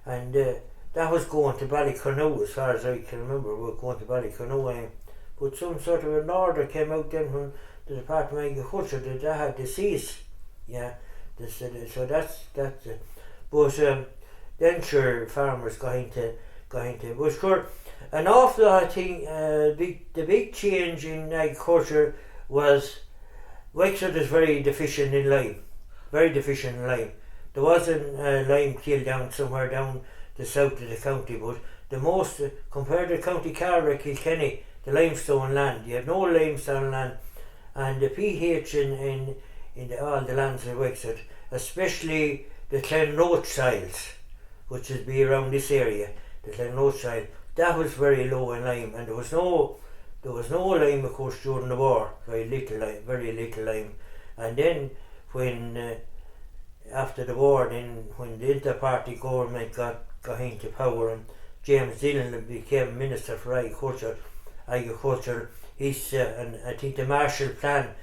and that was going to Ballycurnoe, as far as I can remember. We were going to Ballycurnoe, but some sort of an order came out then from the Department of Agriculture that they had to cease. Yeah, so that's it. But then sure, farmers got into. But sure, an awful lot of thing. The big change in agriculture was Wexford is very deficient in lime. Very deficient in lime. There was a lime kiln down somewhere down the south of the county, but the most, compared to County Carlow, Kilkenny, the limestone land, you had no limestone land, and the pH in all the lands of Wexford, especially the Glenroach soils, which would be around this area, the Glenroach soil, that was very low in lime, and there was no lime, of course, during the war, very little lime, and then when after the war, then when the inter-party government got into power and James Dillon became Minister for Agriculture, and I think the Marshall Plan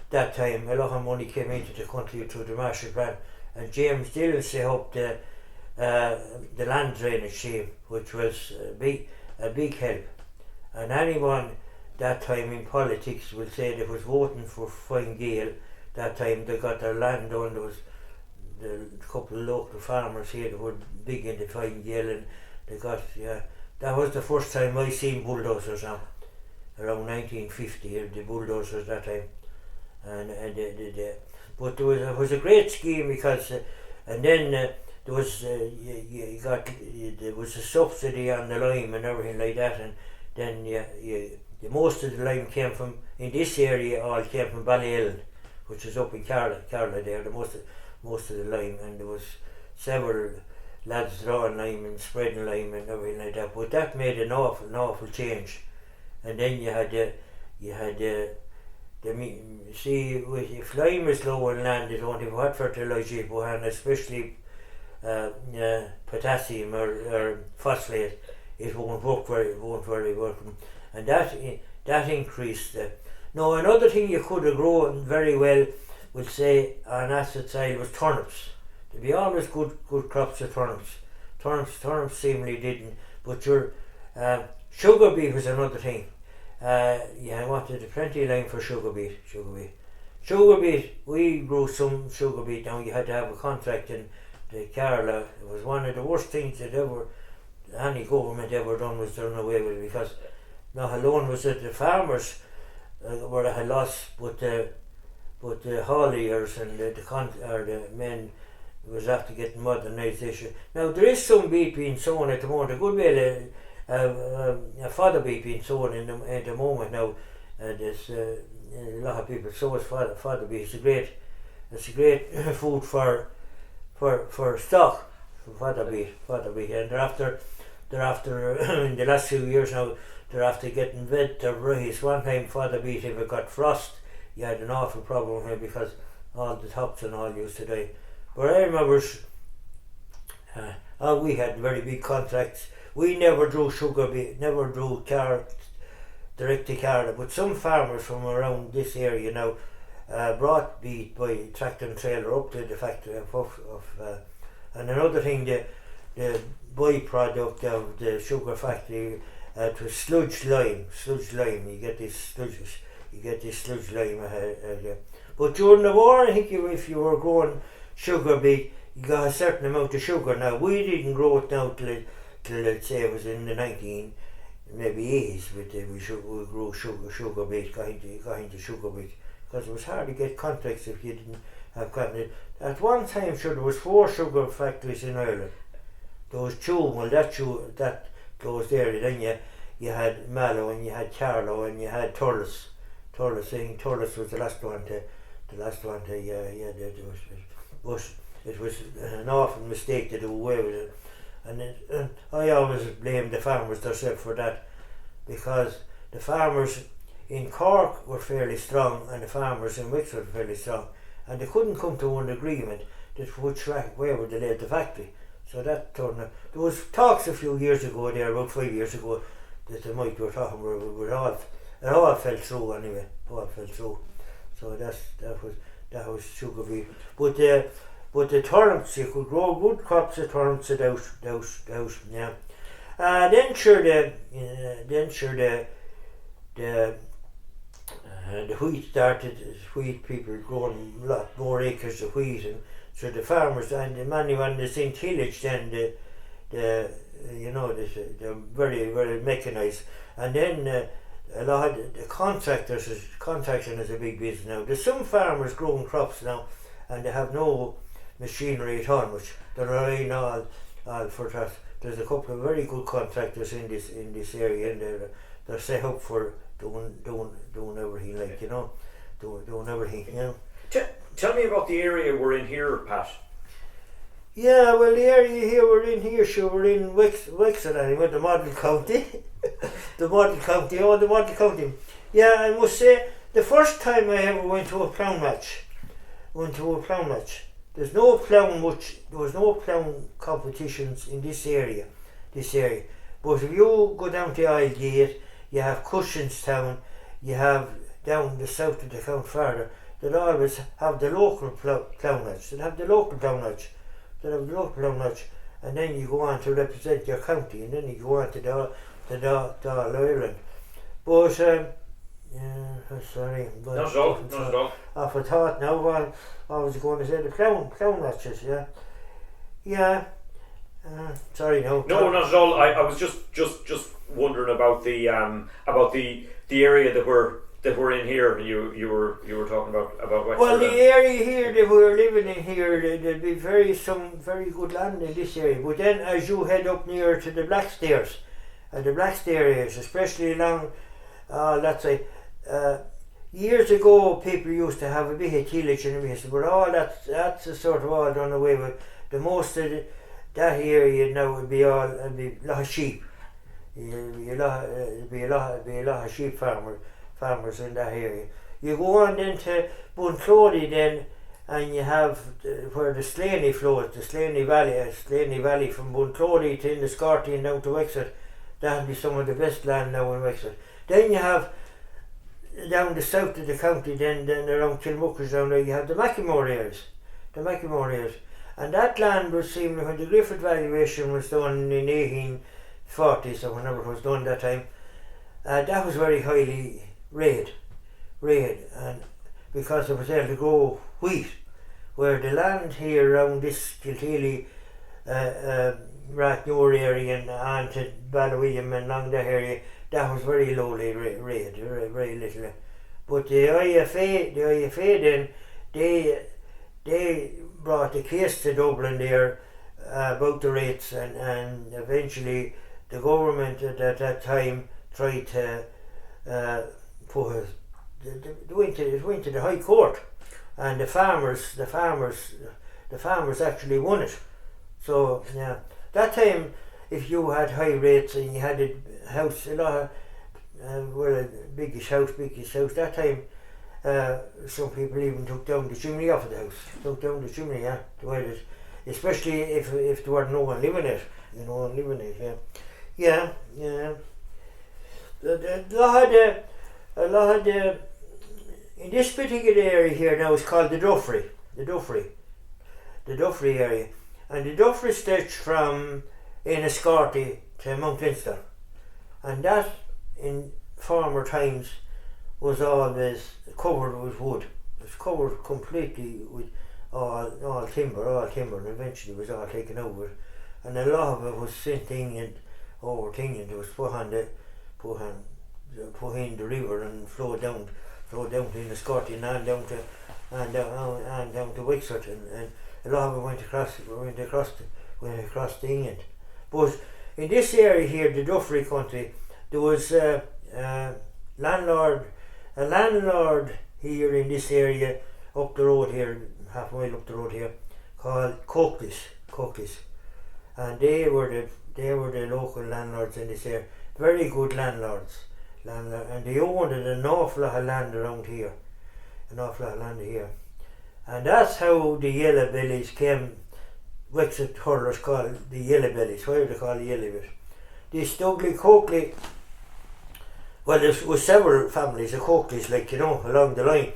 that time, a lot of money came into the country through the Marshall Plan, and James Dillon set up the land drainage scheme, which was a big help. And anyone that time in politics will say they was voting for Fine Gael. That time they got their land done. There was a couple of local farmers here that were big into Fine Gael, and they got, that was the first time I seen bulldozers now, around 1950, the bulldozers that time. But there was a great scheme because, and then there was there was a subsidy on the lime and everything like that, and then most of the lime came from, in this area, all came from Ballyellen, which is up in Carlow there. Most of the lime, and there was several lads drawing lime and spreading lime and everything like that. But that made an awful change. And then you had see, if lime is low in land, you don't have what fertiliser you put on, especially potassium or phosphate, it won't work very well. And that increased. Now another thing you could have grown very well, we'll say, on acid soil was turnips. There'd be always good crops of turnips. Turnips seemingly didn't, but your sugar beet was another thing. I wanted plenty of lime for sugar beet. Sugar beet, we grew some sugar beet. Now you had to have a contract in the Carlow. It was one of the worst things that any government ever done, was done away with, because not alone was it the farmers were at a loss, but the hauliers and the men was after getting modernisation. Now there is some beet being sown at the moment, a good way a fodder beet being sown at the moment now. There's a lot of people sow fodder beet. It's a great food for stock, for fodder beet, and they're after in the last few years now, they're after getting vet or rice. One time fodder beet, if it got frost, you had an awful problem here, because all the tops and all used to die. But I remember we had very big contracts. We never drew sugar beet, never drew direct to Carlow, but some farmers from around this area now brought beet by tractor and trailer up to the factory and another thing, the byproduct of the sugar factory, it was sludge lime. You get this sludge lime. But during the war, I think if you were growing sugar beet, you got a certain amount of sugar. Now we didn't grow it now till let's say it was in the 80s, but we grew sugar beet, got into sugar beet, because it was hard to get contracts if you didn't have contracts. At one time, sure, there was 4 sugar factories in Ireland. There was that closed there. Then you had Mallow, and you had Carlow, and you had Thurles. I think Thurles was the last one to but it was an awful mistake to do away with it. And I always blame the farmers themselves for that, because the farmers in Cork were fairly strong and the farmers in Wexford were fairly strong, and they couldn't come to an agreement. where would they laid the factory. So that turned out. There was talks a few years ago there, about 5 years ago, that they might were talking about it all fell through anyway. All fell through. So that was sugar beet. But the turnips, you could grow good crops of turnips at out, yeah. Then the wheat started. Wheat people growing a lot more acres of wheat, and so the farmers and the many when they seen tillage, then they're very very mechanised, and then a lot of the contracting is a big business now. There's some farmers growing crops now, and they have no machinery at all much. They're relying all for that. There's a couple of very good contractors in this area, and they're set up for doing everything, like, you know, doing everything, you know. Tell me about the area we're in here, Pat. Yeah, well, the area here we're in Wexford anyway, the model county. the model county. Yeah, I must say, the first time I ever went to a plough match. There was no plough competitions in this area. But if you go down to Islegate, you have Cushinstown, you have down the south of the county farther, they'd always have the local plough match. They'd have the local plough match, and then you go on to represent your county, and then you go on to the All Ireland. But sorry, but not at all. I thought now what I was going to say, the plough matches, yeah. Sorry, no. No, not at all. I was just wondering about the area that we're in here. You were talking about Wexford. Well, the area here that we're living in here, there'd be some very good land in this area. But then, as you head up near to the Blackstairs, the Blackstairs, especially along, let's say, years ago, people used to have a bit of tillage in the place, but that's a sort of all done away with. The most of that area now would be a lot of sheep. There'd be a lot of sheep farmers in that area. You go on then to Bunclody then, and you have where the Slaney flows, the Slaney Valley from Bunclody to Enniscorthy and down to Wexford. That'll be some of the best land now in Wexford. Then you have down the south of the county, then around Kilmuckers down there, you have the Macklemore areas. And that land was seen when the Griffith valuation was done in 1840s or whenever it was done that time. That was very highly rated, and because it was able to grow wheat, where the land here around this Kilteely, Rathnour area and on to Ballawilliam and along that area, that was very lowly rated, very little. But the IFA then, they brought the case to Dublin there about the rates, and eventually the government at that time tried to went to the High Court, and the farmers actually won it. So yeah, that time, if you had high rates and you had a house, a lot of biggish house, that time some people even took down the chimney off of the house. Yeah, to hide it, especially if there were no one living it, yeah. A lot of the in this particular area here now is called the Duffrey area, and the Duffrey stretched from Enniscorthy to Mount Leinster, and that in former times was always covered with wood. It was covered completely with all timber, and eventually was all taken over, and a lot of it was sent in over England. It was put in the river and flowed down to Enniscorthy and down to Wexford, and a lot of it went across to England. But in this area here, the Duffrey country, there was a landlord here in this area up the road here, half a mile up the road here, called Coastal, and they were the local landlords in this area, very good landlords, and they owned an awful lot of land around here, And that's how the yellow bellies came. Wexford hurlers called the yellow bellies. Why are they called the yellow bellies? This Dougley, Coakley, well, there was several families of Coakleys, like, along the line,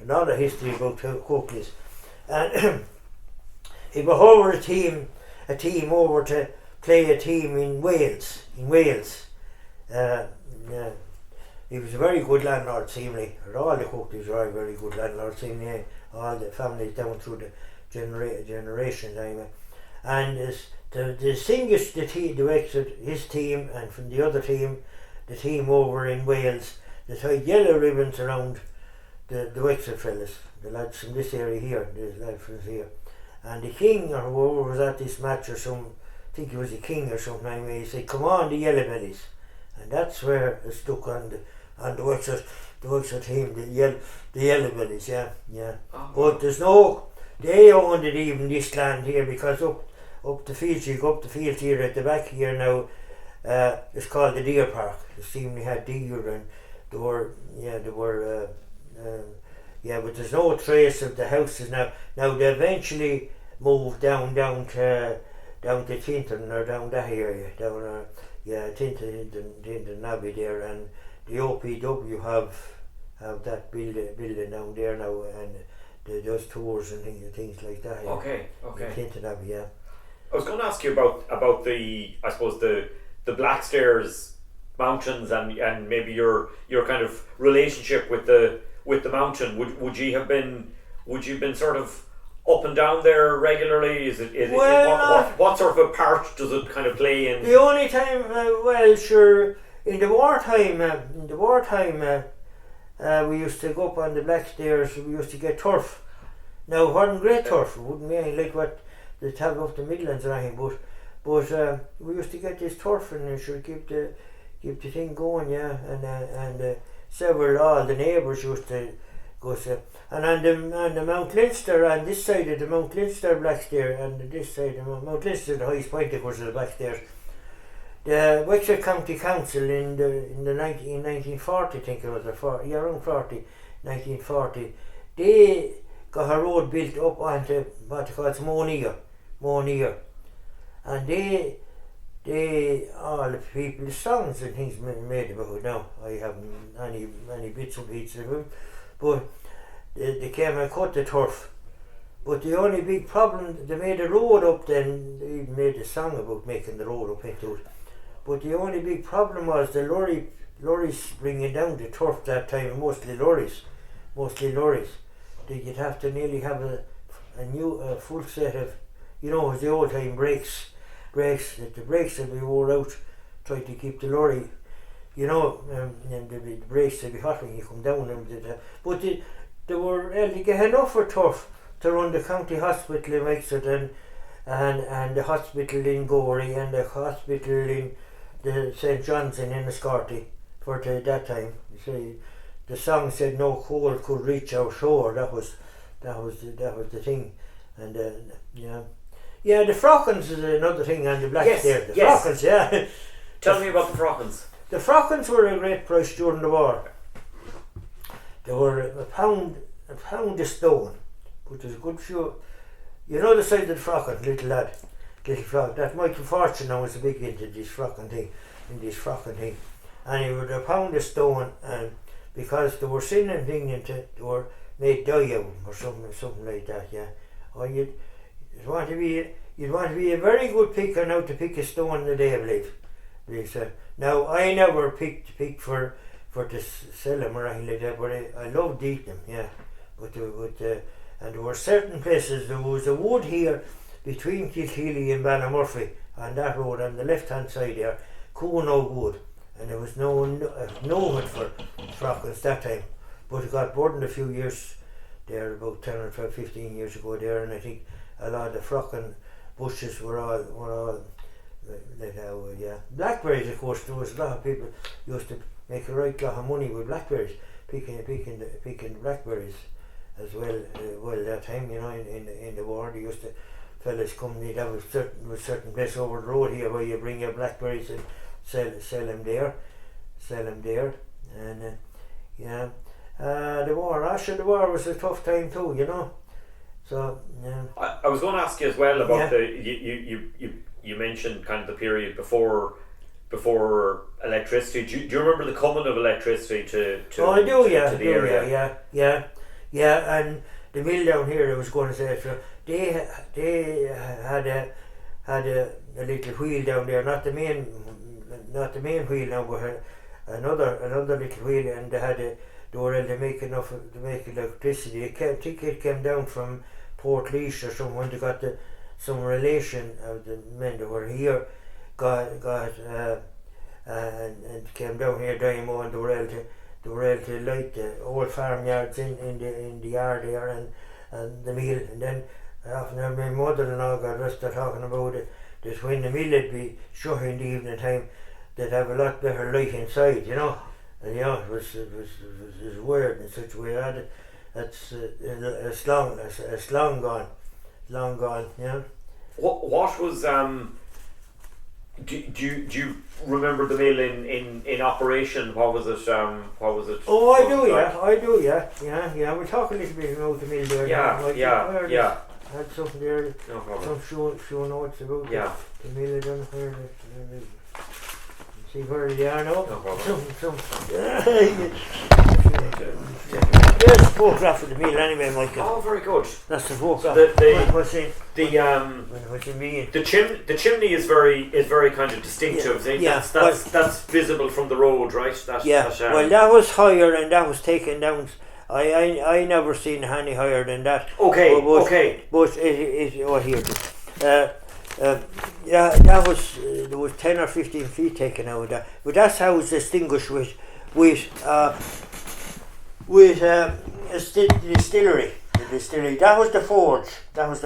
another history about Coakleys. And he brought over a team over to play a team in Wales. He was a very good landlord, seemingly. All the Coakleys were very good landlords, seemingly. All the families down through the generation time. And to distinguish the Wexford, his team, and from the other team, the team over in Wales, they tied yellow ribbons around the Wexford fellas, the lads from this area here, the lads from here. And the king or whoever was at this match or I think he was a king or something, anyway, he said, "Come on, the yellow bellies." And that's where it stuck on the Wexford team, the yellow bellies, yeah. Oh. But there's they owned it even this land here, because up the fields, you go up the fields here at the back here now, it's called the Deer Park. They seemingly had deer, and but there's no trace of the houses now. Now they eventually moved down to Tinton, or down that area, Tinton Abbey there, and the OPW have that building down there now, and they does tours and things like that. Yeah. Okay. Tinton Abbey, yeah. I was going to ask you about the, I suppose, the Blackstairs mountains, and maybe your kind of relationship with the mountain. Would you have been sort of up and down there regularly? What sort of a part does it kind of play in? The only time, sure, in the wartime, we used to go up on the Blackstairs. We used to get turf. Now, it wasn't great turf. It wouldn't be anything like what they have up the Midlands or anything, but we used to get this turf, and it should keep the thing going, yeah. And all the neighbours used to go. And on the Mount Leinster, on this side of the Mount Leinster Blackstairs, and this side of Mount Leinster, the highest point, of course, of the Blackstairs. The Wexford County Council in 1940, I think it was, around 1940, they got a road built up onto what they call Moneer, and they all the people's songs and things made about it now. I haven't any bits and pieces of them, but they came and cut the turf. But the only big problem, they made a road up then, they even made a song about making the road up into it. But the only big problem was the lorries bringing down the turf that time, mostly lorries. You'd have to nearly have a new full set of, as the old time brakes, that the brakes that we wore out, tried to keep the lorry, and the brakes would be hot when you come down. But they were to get enough for turf to run the county hospital in Wexford, and the hospital in Gorey, and the hospital in the St. John's in Enniscorthy for that time. You see, the song said no coal could reach our shore. That was the thing, and the Frockins is another thing on the Blackstairs. Frockins, yeah. Tell me about the Frockins. The Frockins were a great price during the war. They were a pound a stone, but there's a good few. The size of the Frocken, little Frock. That Michael Fortune now was a big into this Frocken thing, and he was a pound a stone, and because they were sending thing they were made dye out or something like that, yeah. Or you'd want to be a very good picker now to pick a stone in a day, I believe. Now I never picked for to sell them or anything like that, but I loved eating them, yeah. And there were certain places, there was a wood here between Kilkeely and Ballymurphy, on that road on the left hand side there, Coonogh Wood, and there was no one for Frockins that time, but it got burdened a few years there, about 10 or 12, 15 years ago there, and I think a lot of the Frockin bushes were all like that, yeah. Blackberries, of course, there was a lot of people used to make a right lot of money with blackberries, picking the blackberries as well. That time, in the war, they used to, fellas come, they'd have a certain place over the road here where you bring your blackberries and sell them there, and The war, actually, the war was a tough time too, you know. So I was going to ask you as well about Yeah. you mentioned kind of the period before electricity. Do you remember the coming of electricity to oh, I do, yeah, to the area? yeah, and the mill down here, I was going to say, so they had a little wheel down there, not the main wheel now, but another little wheel, and they were able to make enough to make electricity. I think it came down from Port Leash or somewhere when they got some relation of the men that were here got and came down here Dynamo, and they were able to light the old farmyards in the yard there and the mill. And then I often heard my mother-in-law got us talking about it, that when the mill would be shut in the evening time, they'd have a lot better light inside, you know. And yeah, it was weird in such a way that it's long gone, you know. What was do you remember the mill in operation? What was it? Oh, I do, yeah. We'll talk a little bit about the mill there. Yeah. I had something there, No problem. some show notes about the mill down here. See where they are now. No problem. There's a photograph of the mill anyway, Michael. Oh, very good. That's the photograph. The chimney is very kind of distinctive. That's visible from the road, right? Well, that was higher and that was taken down. I never seen any higher than that. Okay. But that was there was 10 or 15 feet taken out of that. But that's how it's distinguished with the distillery. The distillery. That was the forge. There was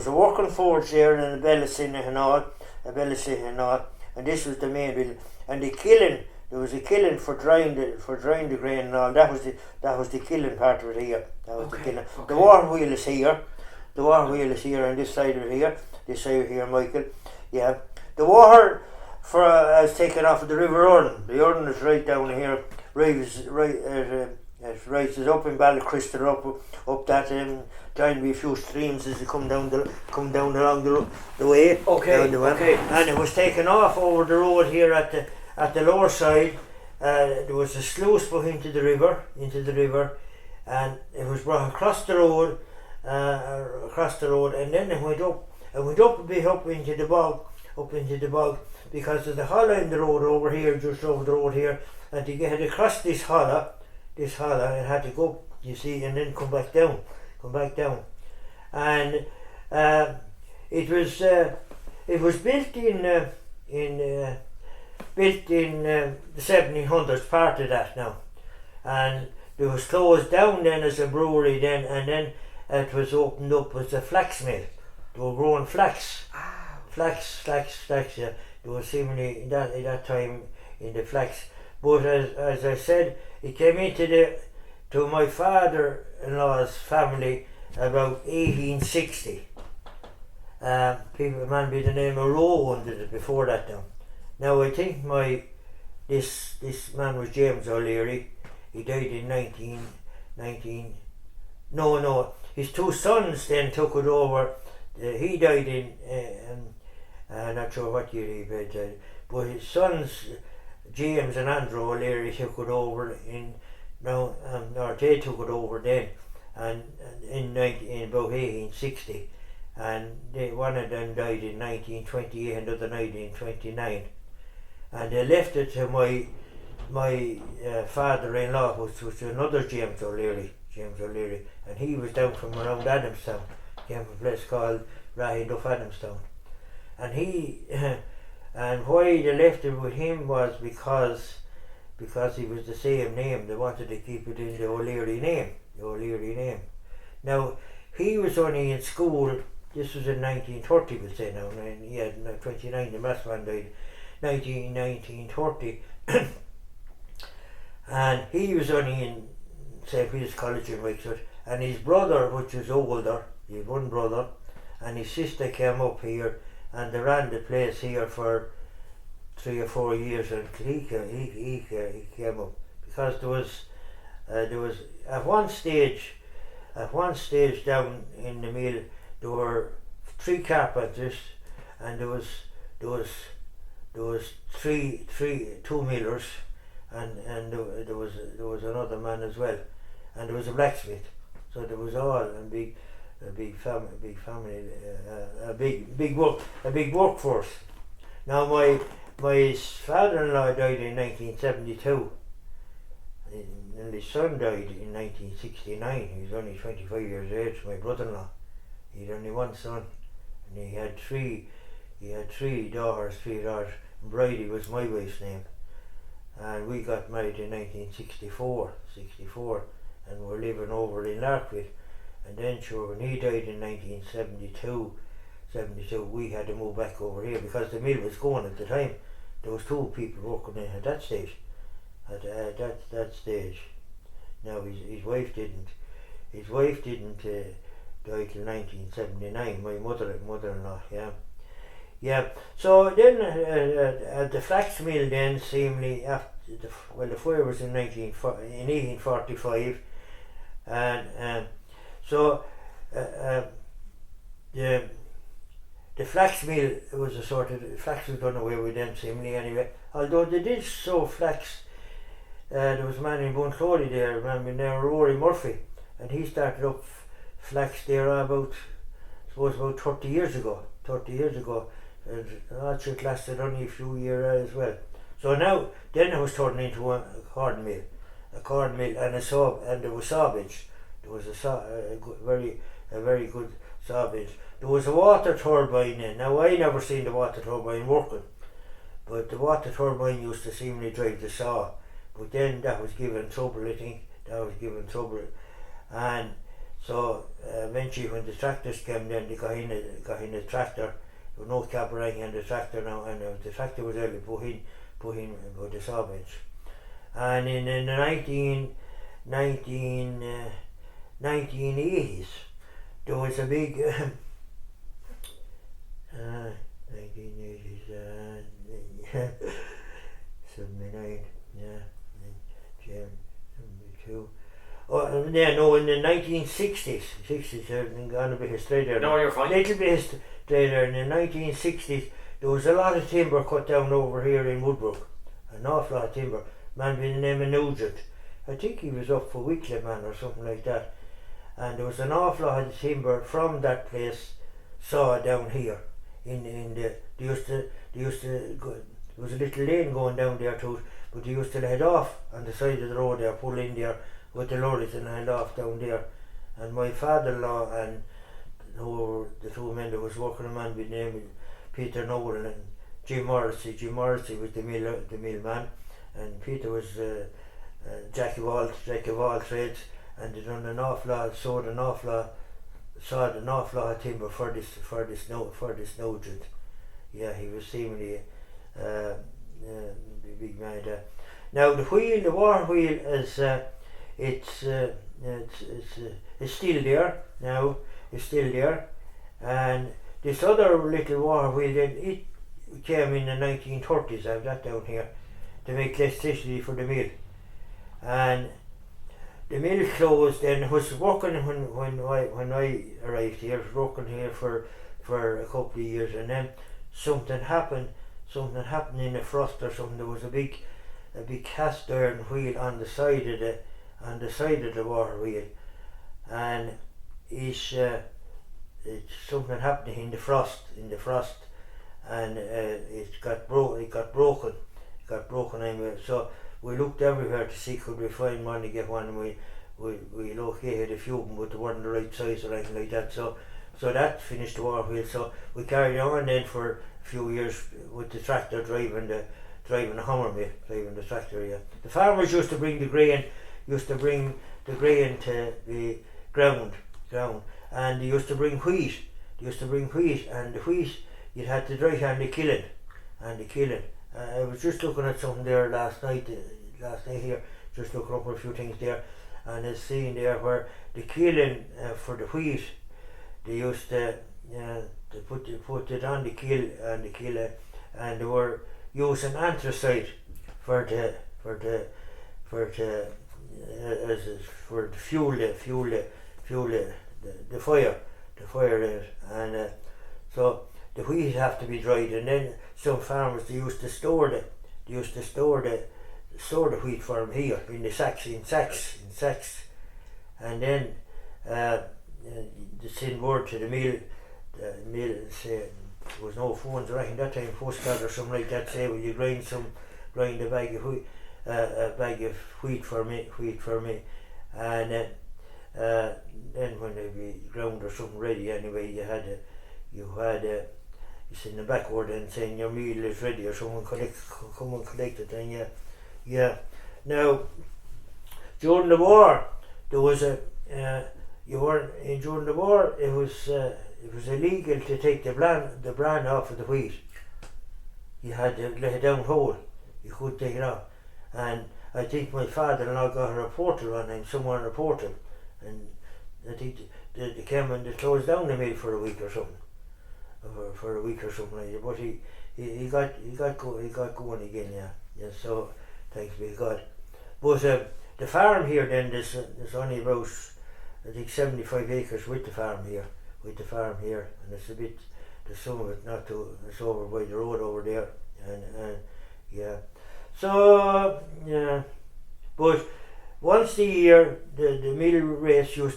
a working forge there and a bellicing and all, and this was the main building. And the kiln, there was a kiln for drying the grain and all. That was the kiln part of it here. That was the kiln. Okay. The war wheel is here. The war wheel is here on this side of here. This side here, Michael. Yeah. The water is taken off of the River Urn. The Urn is right down here. Rises up in Ballycrystal, up that trying to be a few streams as they come down along the way. Okay. And it was taken off over the road here at the lower side. There was a sluice put into the river, and it was brought across the road, and then it went up a bit up into the bog, because there's a hollow in the road over here, just over the road here, and to get across this hollow, it had to go, you see, and then come back down, and it was built in the 1700s, part of that now, and it was closed down then as a brewery then, and then it was opened up as a flax mill. They were growing flax. Flax, yeah. There was seemingly in that time in the flax. But as I said, it came to my father-in-law's family about 1860. A man by the name of Rowe owned it before that now. Now I think this man was James O'Leary. He died in 19. No. His two sons then took it over. He died in I'm not sure what year he died, but his sons James and Andrew O'Leary took it over they took it over then, and in about 1860, and one of them died in 1928 and the other died in 1929, and they left it to my father-in-law, which was another James O'Leary, and he was down from around Adamstown, came from a place called Rahinduff Adamstown, and and why they left it with him was because he was the same name. They wanted to keep it in the O'Leary name. Now he was only in school. This was in 1930, we'll say now. He had 29. The last man died 1930, and he was only in St. Peter's College in Wexford. And his brother, which was older, he had one brother, and his sister came up here, and they ran the place here for 3 or 4 years, and he came up because there was There was at one stage down in the mill there were 3 carpenters, and there was two millers, and there was another man as well, and there was a blacksmith. So there was all a big family, a big workforce. Now my father-in-law died in 1972, and his son died in 1969. He was only 25 years of age. My brother-in-law, he had only one son, and he had three daughters. Bridie was my wife's name, and we got married in 1964, and we're living over in Archaeological. And then sure, when he died in 1972, we had to move back over here because the mill was going at the time. There was 2 people working in at that stage. At that stage. Now his wife didn't die till 1979. My mother-in-law, yeah. So then at the flax mill, then seemingly after the fire was in 1845, and so the flax mill was a sort of, flax was done away with them seemingly anyway. Although they did sow flax, there was a man in Bunclody there, a man named Rory Murphy, and he started up flax there about 30 years ago. And it lasted only a few years as well. So now, then it was turned into a corn mill and and there was sausage. There was a very good sausage. There was a water turbine in. Now I never seen the water turbine working, but the water turbine used to seemingly drive the saw. But then that was given trouble, I think. And so eventually when the tractors came, then they got in a tractor. There was no carburetting on the tractor now, and the tractor was able to put in with the sausage. And in the 1980s, there was a big 1980s, 79, yeah, 72. Oh, yeah, no, in the 1960s, I'm going a bit astray there. No, you're fine. Little bit astray there. In the 1960s, there was a lot of timber cut down over here in Woodbrook. An awful lot of timber. Man by the name of Nugent. I think he was up for Wicklow Man or something like that. And there was an awful lot of timber from that place sawed down here. There was a little lane going down there too, but they used to head off on the side of the road there, pull in there with the lorries and head off down there. And my father-in-law and the 2 men that was working, a man by the name of Peter Nolan and Jim Morrissey. Jim Morrissey was the mill man, and Peter was jack of all trades, and they done sawed an awful lot of timber for this Nugent. Yeah, he was seemingly a big man there. Now the war wheel is it's still there now. It's still there, and this other little war wheel, then it came in the 1930s. I have that down here to make electricity for the mill, and the mill closed. And was working when I arrived here. It was working here for a couple of years, and then something happened in the frost or something. There was a big cast iron wheel on the side of the war wheel, and something happened in the frost, and it got broken anyway. So we looked everywhere to see could we find one to get one, and we located a few of them, but they weren't the right size or anything like that. So that finished the war wheel. So we carried on then for a few years with the tractor driving the hammer mill, driving the tractor. Yeah, the farmers used to bring the grain to the ground, and they used to bring wheat. And the wheat you'd had to dry hand the kiln. I was just looking at something there last night here, just looking up a few things there, and I seen there where the kiln for the wheat, they used to put it on the kiln, and they were using anthracite for the for the fuel the fire in it, and so the wheat have to be dried, and then some farmers they used to store the wheat for them here in the sacks, and then they send word to the mill. The mill say there was no phones right in that time, postcard or something like that. Say, will you grind a bag of wheat for me, and then when they be ground or something ready anyway, you send them backward and saying your meal is ready, or someone come and collect it, and Now during the war there was during the war it was illegal to take the bran off of the wheat. You had to let it down whole. You couldn't take it off. And I think my father-in-law got a reporter on him, someone reported, and I think they came and they closed down the mill for a week or something. Like that. But he got going again, yeah. So thanks be to God. But the farm here then there's only about I think 75 acres with the farm here, and it's a bit. There's some of it not too. It's over by the road over there, and yeah. So yeah, but once a year the mill race you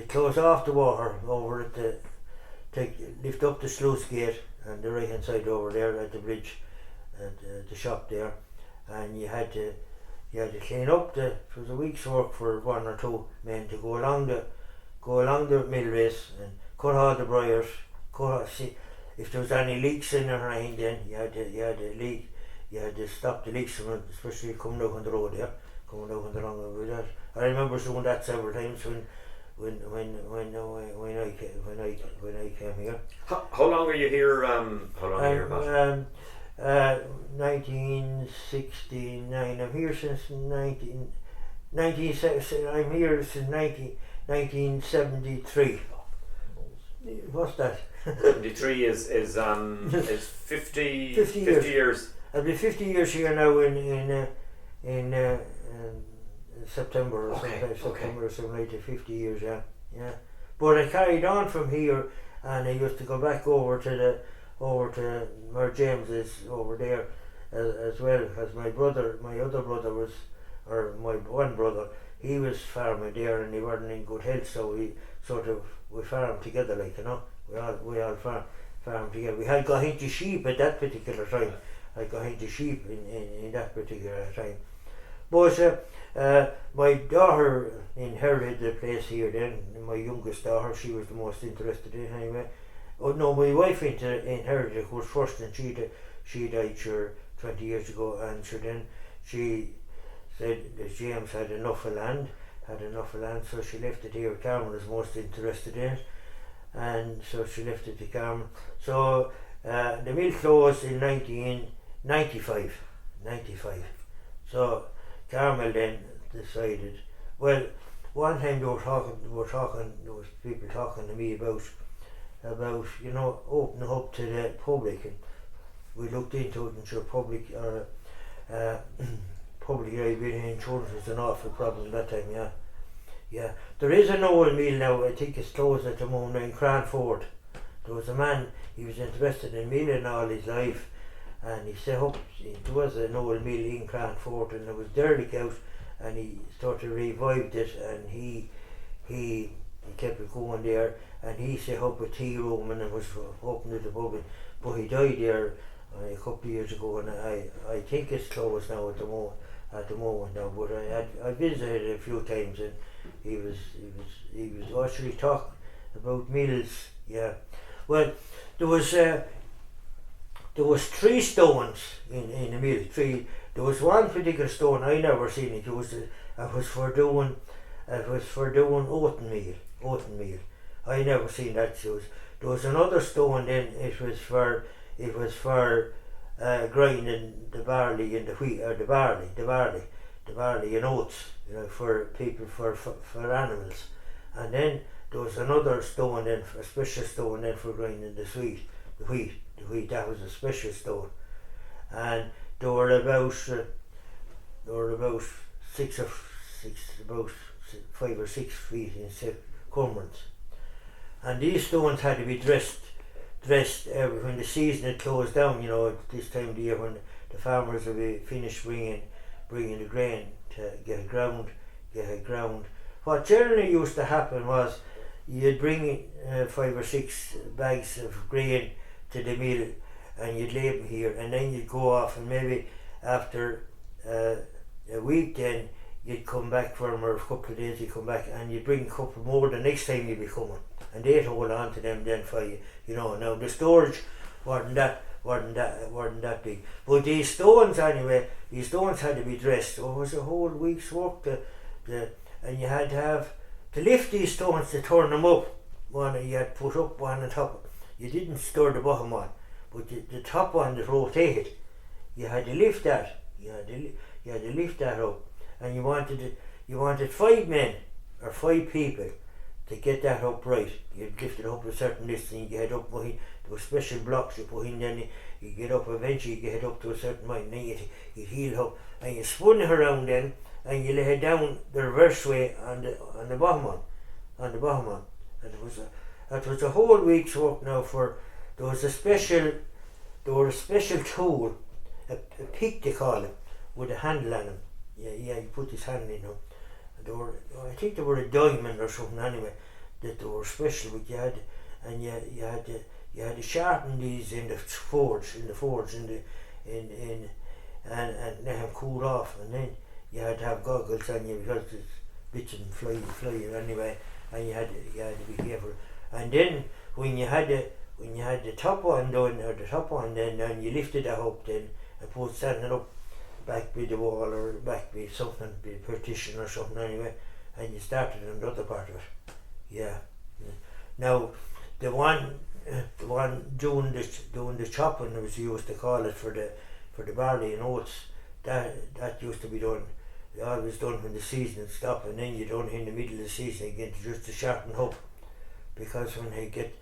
close off the water over at lift up the sluice gate and the right hand side over there at the bridge at the shop there, and you had to clean up it was a week's work for one or two men to go along the mill race and cut all the briars, see if there was any leaks in or anything. Then you had to stop the leaks from it, especially coming out on the road there, coming out on the long road with that. I remember doing that several times when I came here. How long are you here? How long are you here about? 1969. I'm here since 1973. What's that? 73 is 50 years. I'll be 50 years here now in September or something. September or something like that. 50 years, yeah. But I carried on from here, and I used to go back over to where James is over there, as well as my other brother was, or my one brother. He was farming there, and he wasn't in good health, so we farmed together, like, you know. We all farmed together. We had got into sheep at that particular time. I got into sheep in that particular time. But my daughter inherited the place here then. My youngest daughter, she was the most interested in it anyway. Oh no, my wife inherited it was first, and she died 20 years ago, and then she said that James had enough of land, so she left it here. Carmen was most interested in it, and so she left it to Carmen. So the mill closed in 1995. So Carmel then decided. Well, one time there was people talking to me about opening up to the public, and we looked into it, and sure public liability insurance was an awful problem that time, yeah. There is an old mill now, I think it's closed at the moment, in Cranford. There was a man, he was interested in milling all his life, and he set up, there was an old mill in Cranford, and it was derelict out, and he sort of revived it, and he kept it going there, and he set up a tea room, and it was open to the public, but he died there a couple of years ago, and I think it's closed now at the moment now, but I visited a few times, and he was actually talking about mills, yeah. Well, there was 3 stones in the mill. There was one particular stone I never seen it. It was for doing oaten meal. I never seen that. There was another stone. Then it was for grinding the barley and the wheat, or the barley and oats, for people for animals. And then there was another stone, then a special stone, then for grinding the wheat. That was a special stone, and there were about 6 about 5 or 6 feet in circumference. And these stones had to be dressed when the season had closed down, at this time of the year when the farmers would be finished bringing the grain to get it ground. What generally used to happen was you'd bring 5 or 6 bags of grain to the mill and you'd lay them here, and then you'd go off, and maybe after a week then you'd come back for them, or a couple of days you'd come back and you'd bring a couple more the next time you'd be coming, and they'd hold on to them then for you. Now the storage wasn't that big. But these stones had to be dressed. So it was a whole week's work and you had to lift these stones to turn them up. You had to put up one on top. You didn't stir the bottom one, but the top one that rotated, you had to lift that. You had to lift that up, and you wanted 5 men or 5 people to get that up right. You'd lift it up a certain distance, you get up behind, there were special blocks you put in, then you get up, eventually you get up to a certain point, and then you'd heel up, and you spun it around then, and you lay it down the reverse way on the bottom one. And it was a whole week's work now. There was a special tool, a pick they call it, with a handle on them. Yeah, you put this handle in them. I think they were a diamond or something anyway, that they were special, but you had to sharpen these in the forge and let them cool off, and then you had to have goggles on you because there's bits of them flying anyway, and you had to be careful. And then when you had the top one done, or the top one then you lifted that up then and put standing up back by the wall or back by something, by a partition or something anyway, and you started another part of it. Yeah. Now the one doing the chopping, as you used to call it, for the barley and oats, that used to be done. Always done when the season had stopped, and then you done in the middle of the season again just to sharpen up, because when they get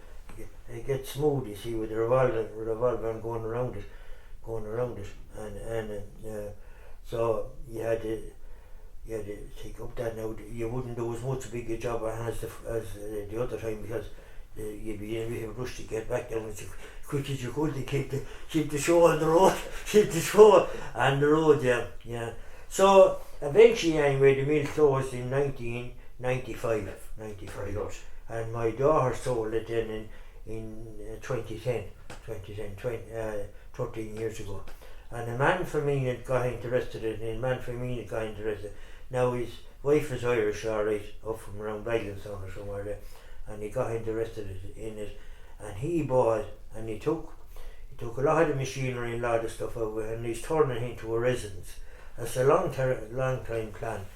smooth, you see, with the revolver going around it, and so you had to take up that. Now you wouldn't do as much big a job as the other time, because you'd be in a bit of a rush to get back down as quick as you could to keep the show on the road, yeah. So eventually anyway the mill closed in 1995, and my daughter sold it then in 2010, 13 years ago. And a man from England got interested in it, Now his wife is Irish, alright, up from around Blackstairs or somewhere there, and he got interested in it, and he bought, and he took a lot of the machinery and a lot of stuff over, and he's turning it into a residence. That's a long time plan.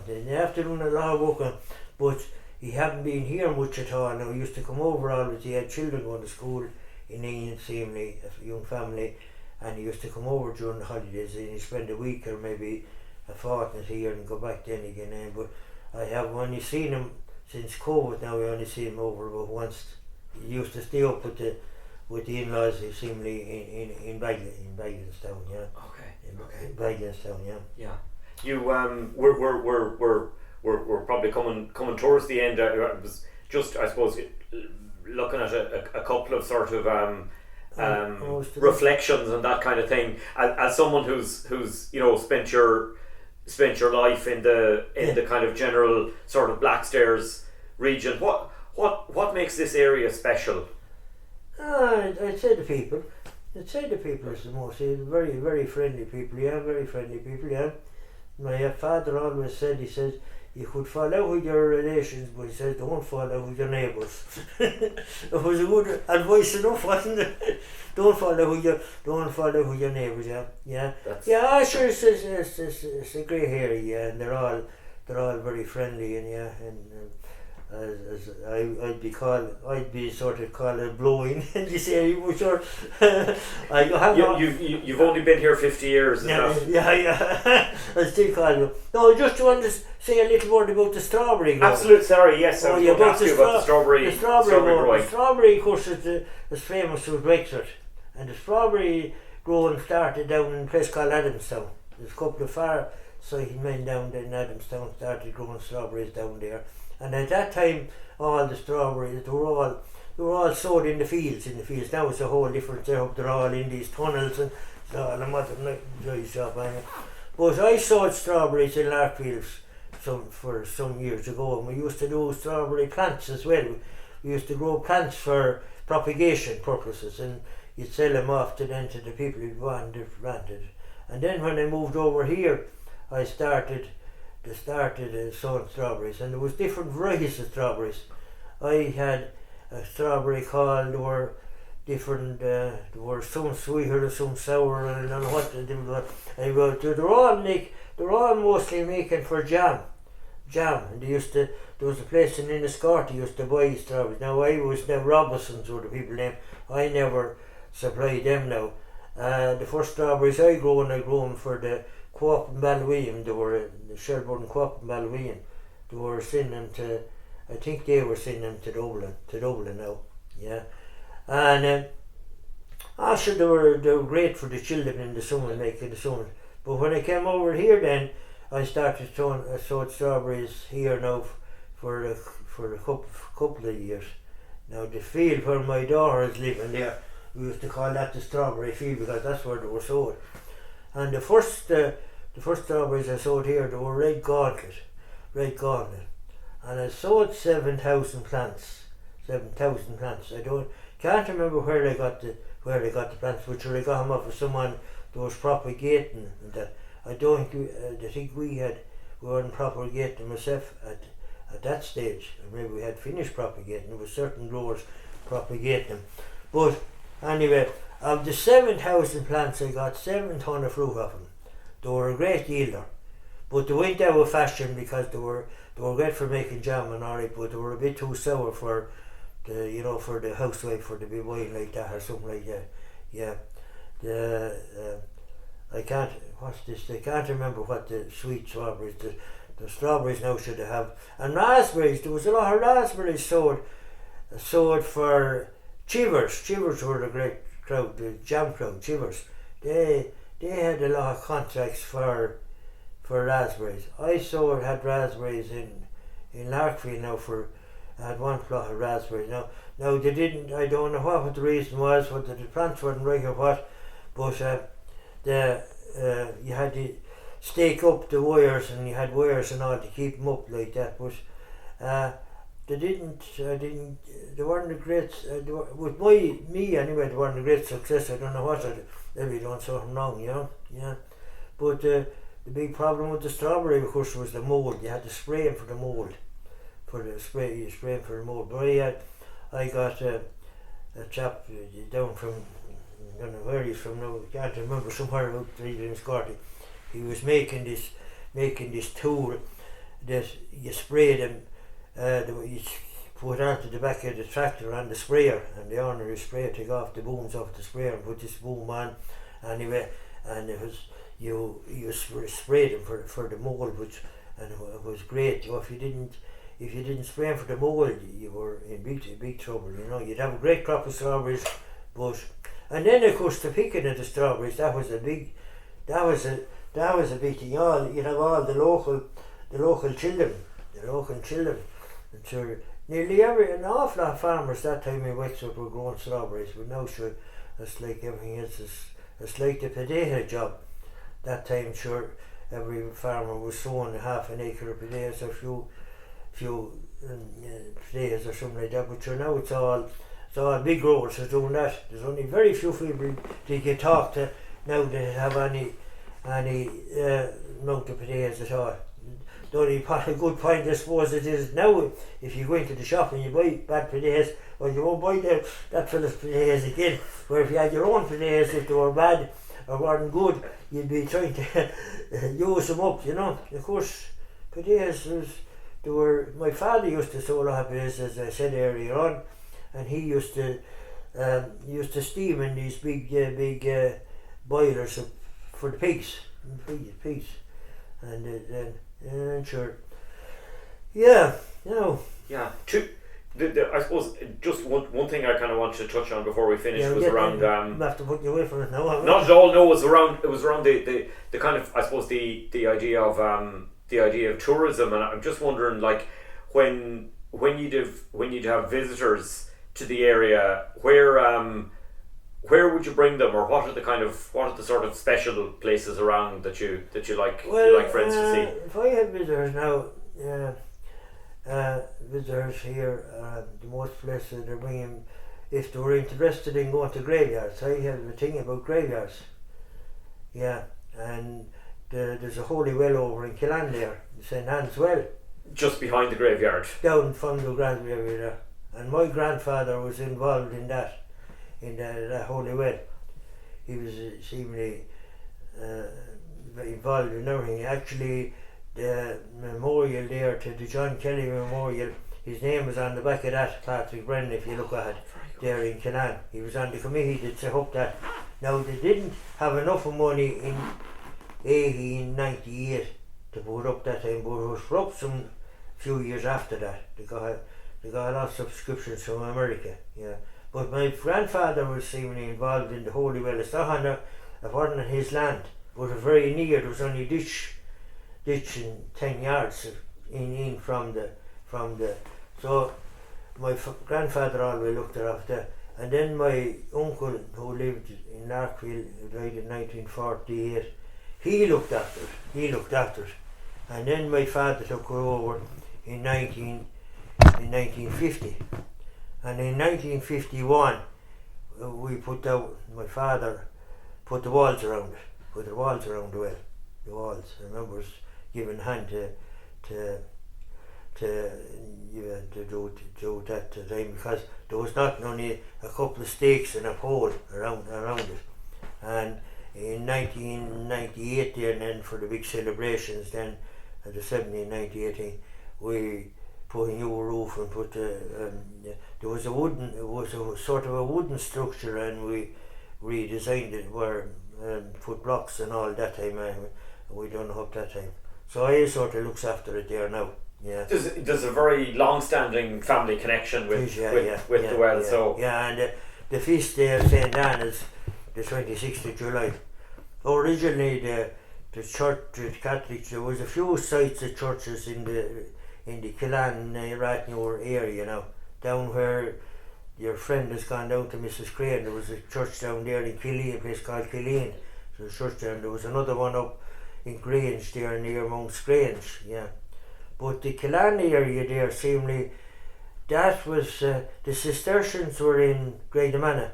They have to do a lot of work on, but he hadn't been here much at all. Now he used to come over always. He had children going to school in England, seemingly a young family, and he used to come over during the holidays, and he'd spend a week or maybe a fortnight here and go back then again. But I have only seen him since COVID. Now I only see him over about once. He used to stay up with the in-laws, seemingly in Baglanstown, yeah. Okay. In Baglanstown, yeah. Yeah. You we're probably coming towards the end. I was just, I suppose, looking at a couple of sort of reflections and that kind of thing. As someone who's spent your life in the kind of general sort of Blackstairs region, what makes this area special? I'd say the people. Is the most. Very, very friendly people. Yeah, very friendly people. Yeah. My father always said, he says, you could fall out with your relations, but he says, don't fall out with your neighbours. It was a good advice enough, wasn't it? Don't fall out with your neighbours. Yeah. Sure. It's a great area, yeah, and they're all very friendly, and yeah, and. As I'd be sort of called a blowing in this area, but sure. You've only been here 50 years, is that? Yeah. I still call you. No, just want to say a little word about the strawberry growing. Absolutely, sorry, yes, I was going to ask you about the strawberry growing. The strawberry, of course, is famous with Brexit, and the strawberry growing started down in a place called Adamstown. There's a couple of sighting men down there in Adamstown started growing strawberries down there. And at that time, all the strawberries, they were all sowed in the fields. Now it's a whole different setup. They're all in these tunnels and all. I'm not a dry shop anyway. But I sowed strawberries in larkfields for some years ago, and we used to do strawberry plants as well. We used to grow plants for propagation purposes, and you'd sell them off to the people who wanted. And then when I moved over here, I started sowing strawberries, and there was different varieties of strawberries. I had a strawberry called, there were different, there were some sweeter, some sour, and I don't know what they did. Anyway, they're all mostly making for jam. And there was a place in Enniscorthy used to buy strawberries. Now Robinsons were the people name. I never supplied them now. The first strawberries I grew them for the Co-op in Ballyween. They were the Shelbourne Co-op in Ballyween. They were sending them to, I think they were sending them to Dublin now. Yeah. And actually they were great for the children in the summer, making the summer. But when I came over here then, I sowed strawberries here now for a couple of years. Now the field where my daughter is living there, we used to call that the strawberry field because that's where they were sowed. And the first strawberries I sowed here, they were red gauntlet. And I sowed 7,000 plants. I can't remember where I got the plants, but I got them off of someone that was propagating that. I think we weren't propagating myself at that stage. Maybe we had finished propagating. There were certain growers propagating them. But anyway, of the 7,000 plants, I got 7 ton of fruit off them. They were a great yielder, but they went out of fashion because they were great for making jam and alright, but they were a bit too sour for the housewife for to be buying like that or something like that. Yeah. I can't remember what the sweet strawberries, the strawberries now should have. And raspberries, there was a lot of raspberries sowed for Chivers. Chivers were the great crowd, the jam crowd, Chivers. They had a lot of contracts for raspberries. I had raspberries in Larkfield now I had one plot of raspberries. Now they didn't, I don't know what the reason was, whether the plants weren't right or what, but you had to stake up the wires, and you had wires and all to keep them up like that, but they weren't a great, with me anyway, they weren't a great success. I don't know what, maybe done something wrong, yeah. But the big problem with the strawberry, of course, was the mould. You had to spray them for the mould. You spray them for the mould. But I got a chap down from, I don't know where he's from now, I can't remember, somewhere about in Scotland. He was making this tool that you spray them, you put onto the back of the tractor and the sprayer, and the ordinary sprayer take off the booms off the sprayer and put this boom on anyway, and it was you sprayed them for the mould, and it was great. If you didn't spray them for the mould, you were in big trouble. You'd have a great crop of strawberries, and then of course the picking of the strawberries, that was a big thing. You'd have all the local children, and sure, nearly an awful lot of farmers that time in Wexford were growing strawberries, but now sure, it's like everything else. It's like the potato job. That time, sure, every farmer was sowing half an acre of potatoes, a few potatoes or something like that. But sure, now it's all big growers are doing that. There's only very few people that you can talk to now that have any amount of potatoes at all. The only good point, I suppose, it is now if you go into the shop and you buy bad potatoes, well, you won't buy that fella's potatoes again. Where if you had your own potatoes, if they were bad or weren't good, you'd be trying to use them up, Of course, potatoes my father used to sow a lot of potatoes, as I said earlier on, and he used to steam in these big boilers for the pigs, and sure, yeah, Yeah. I suppose just one thing I kind of wanted to touch on before we finish was around. I have to put you away from it now. Not at all. No, it was around the kind of, I suppose, the idea of tourism, and I'm just wondering, like, when you'd have visitors to the area, where would you bring them, or what are the sort of special places around that you like friends to see? If I had visitors now, visitors here, the most places they're bringing, if they were interested in going to graveyards, I have a thing about graveyards. Yeah, and there's a holy well over in Killan there, St. Anne's Well. Just behind the graveyard. Down from the graveyard there. And my grandfather was involved in that holy well. He was seemingly involved in everything. Actually, the memorial there to the John Kelly Memorial, his name was on the back of that, Patrick Brennan, if you look at it, there in Killan. He was on the committee that set up that. Now, they didn't have enough money in 1898 to put up that time, but it was put up some few years after that. They got a lot of subscriptions from America, yeah. But my grandfather was seemingly involved in the Holy Well. It's not it wasn't on his land, but it was very near. There was only ditch and 10 yards in from the. So my grandfather always looked after that. And then my uncle, who lived in Larkville, who died in 1948, he looked after it. And then my father took it over in 1950. And in 1951, my father put the walls around it, the well. The walls. I remember was given hand to do that at the time, because there was not only a couple of stakes and a pole around it. And in 1998 then for the big celebrations then, at the 1798, we put a new roof and put there was a sort of a wooden structure, and we redesigned it where put blocks and all that time, and we done up that time. So I sort of looks after it there now. Yeah. There's a very long-standing family connection with the well. Yeah. So and the feast day of St. Anne is the 26th of July. Originally the church, the Catholics, there was a few sites of churches in the Killan Rathnure area now, down where your friend has gone down to Mrs. Crane. There was a church down there in Killeen, a place called Killeen. So the church down. There was another one up in Grange there near Mount Grange, yeah. But the Killan area there, seemingly, that was the Cistercians were in Graidamanna,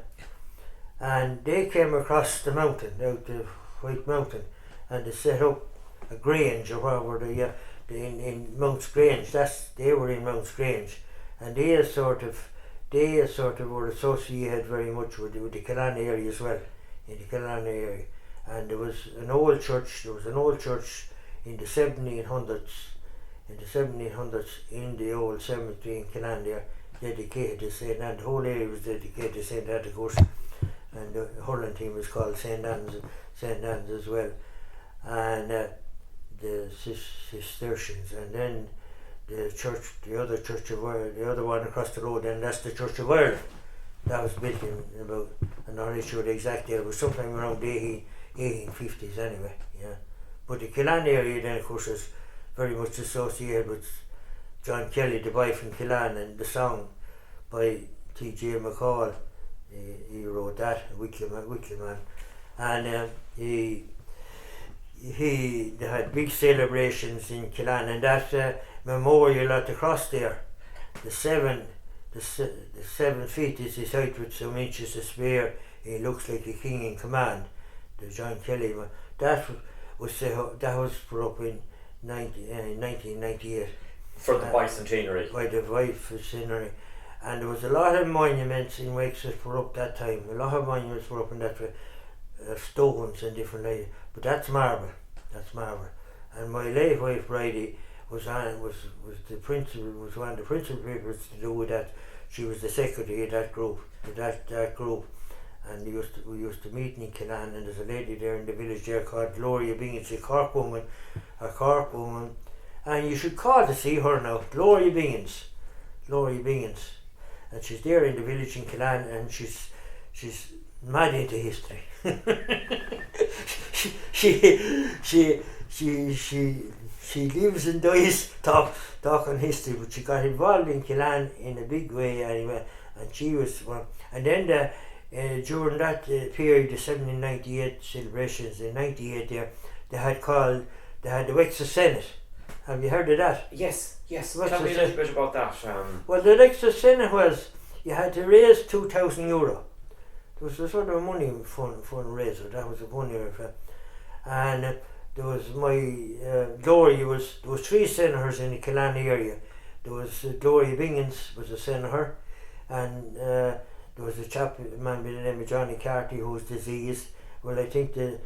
and they came across the mountain, out the White Mountain, and they set up a grange, or whatever in Mount Grange. They were in Mount Grange, and they sort of were associated very much with the Killan area as well, in the Killan area. And there was an old church. In the 1700s. In the old cemetery in Killan there, dedicated to St. Anne. The whole area was dedicated to St. Anne, of course, and the hurling team was called St. Anne's as well. And the Cistercians, and then the other one across the road, and that's the Church of Ireland. That was built in about, I'm not sure the exact year, but sometime around the 1850s anyway, yeah. But the Killan area then, of course, is very much associated with John Kelly, the boy from Killan, and the song by T.J. McCall. He wrote that, Wicklow Man, and they had big celebrations in Killan, and that memorial at the cross there, the 7 feet is his height with some inches of spare. He looks like a king in command. The John Kelly one. That was put up in 1998 for the bicentenary. By the bicentenary, and there was a lot of monuments in Wexford put up that time. A lot of monuments put up in that stones and different items. But that's marble. And my late wife Bridie was one of the principal people to do with that. She was the secretary of that group. And we used to meet in Killan, and there's a lady there in the village there called Gloria Bingans, a Cork woman, and you should call to see her now, Gloria Bingans. Laurie Bingans, and she's there in the village in Killan, and she's mad into history. she lives and dies talking history, but she got involved in Killan in a big way anyway, and she was one. And then during that period, the 1798 celebrations in 98 there, they had the Wexford Senate. Have you heard of that? Yes. Tell me a little bit about that. Well, the Wexford Senate was, you had to raise €2,000. There was a sort of money fundraiser. That was a fundraiser, and there was Gloria. There was 3 senators in the Killan area. There was Gloria Bingans was a senator, and there was a man by the name of Johnny Carty who was diseased. Well, I think the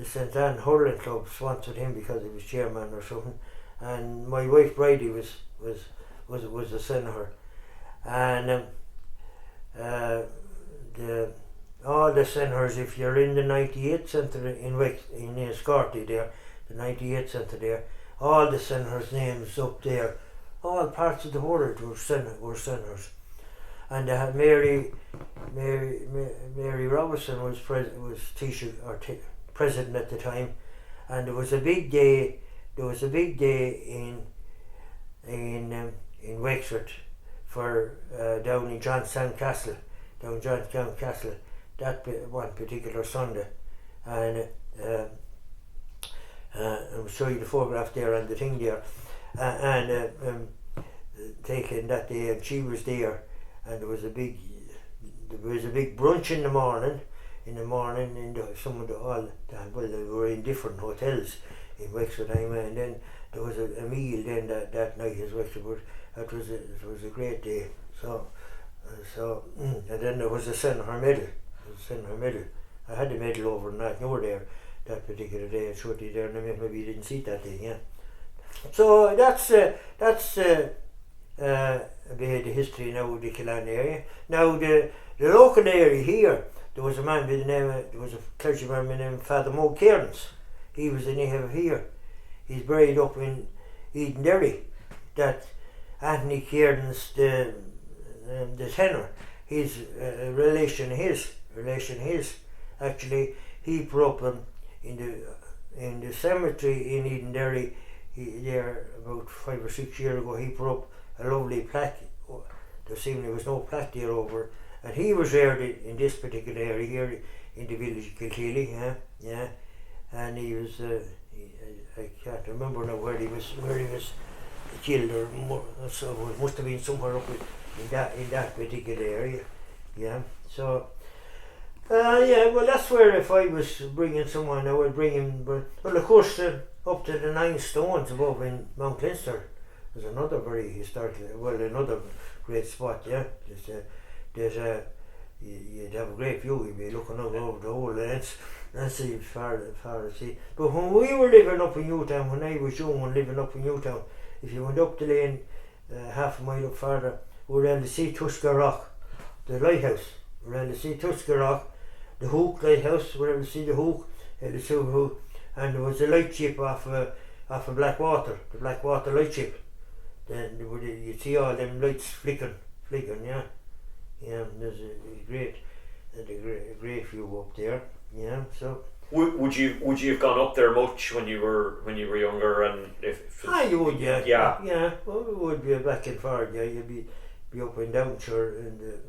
St Anne Hurling Club sponsored him because he was chairman or something. And my wife Bridie was a senator, and all the senators, if you're in the 98 centre in Scarty there, the 98 centre there, all the senators' names up there, all parts of the world were senators. And they had Mary Robertson was president at the time, and there was a big day. There was a big day in Wexford for down in Johnstown Castle, that one particular Sunday, and I'll show you the photograph there and the thing there, taken that day, and she was there, and there was a big brunch in the morning. They were in different hotels in Wexford anyway, and then there was a meal then that night as Wexford, but it was a great day. So and then there was a senator medal. I had the medal over in Knocknore there that particular day. I showed you there, and maybe you didn't see it that day, yeah. So that's a bit of the history now of the Killan area. Now the local area here, there was a man by the name there was a clergyman by the name of Father Mo Cairns. He was in here. He's buried up in Edenderry. That Anthony Cairns, the tenor, he's a relation of his. Actually, he put up in the cemetery in Edenderry. There about 5 or 6 years ago, he put up a lovely plaque. There seemingly was no plaque there over, and he was there in this particular area here in the village of Kilkeely, yeah. And he was, I can't remember now where he was killed, or more, so it must have been somewhere up in that particular area, yeah. So, well, that's where if I was bringing someone, I would bring him. But well, of course, up to the 9 stones above in Mount Leinster, there's another very historical, another great spot, yeah. You'd have a great view. You'd be looking out over the whole lands. That's far to see. But when we were living up in Newtown, when I was young and living up in Newtown, if you went up the lane half a mile up further, we were able to see Tusker Rock, the lighthouse. We were able to see Tusker Rock, the Hook lighthouse. We were able to see the Hook, and there was a light ship off of Blackwater, the Blackwater light ship. Then you'd see all them lights flickering, yeah. Yeah, there's a great view up there. Yeah, so would you have gone up there much when you were younger, and if you would, yeah. Well, it would be back and forward, yeah. You'd be up and down, sure, and the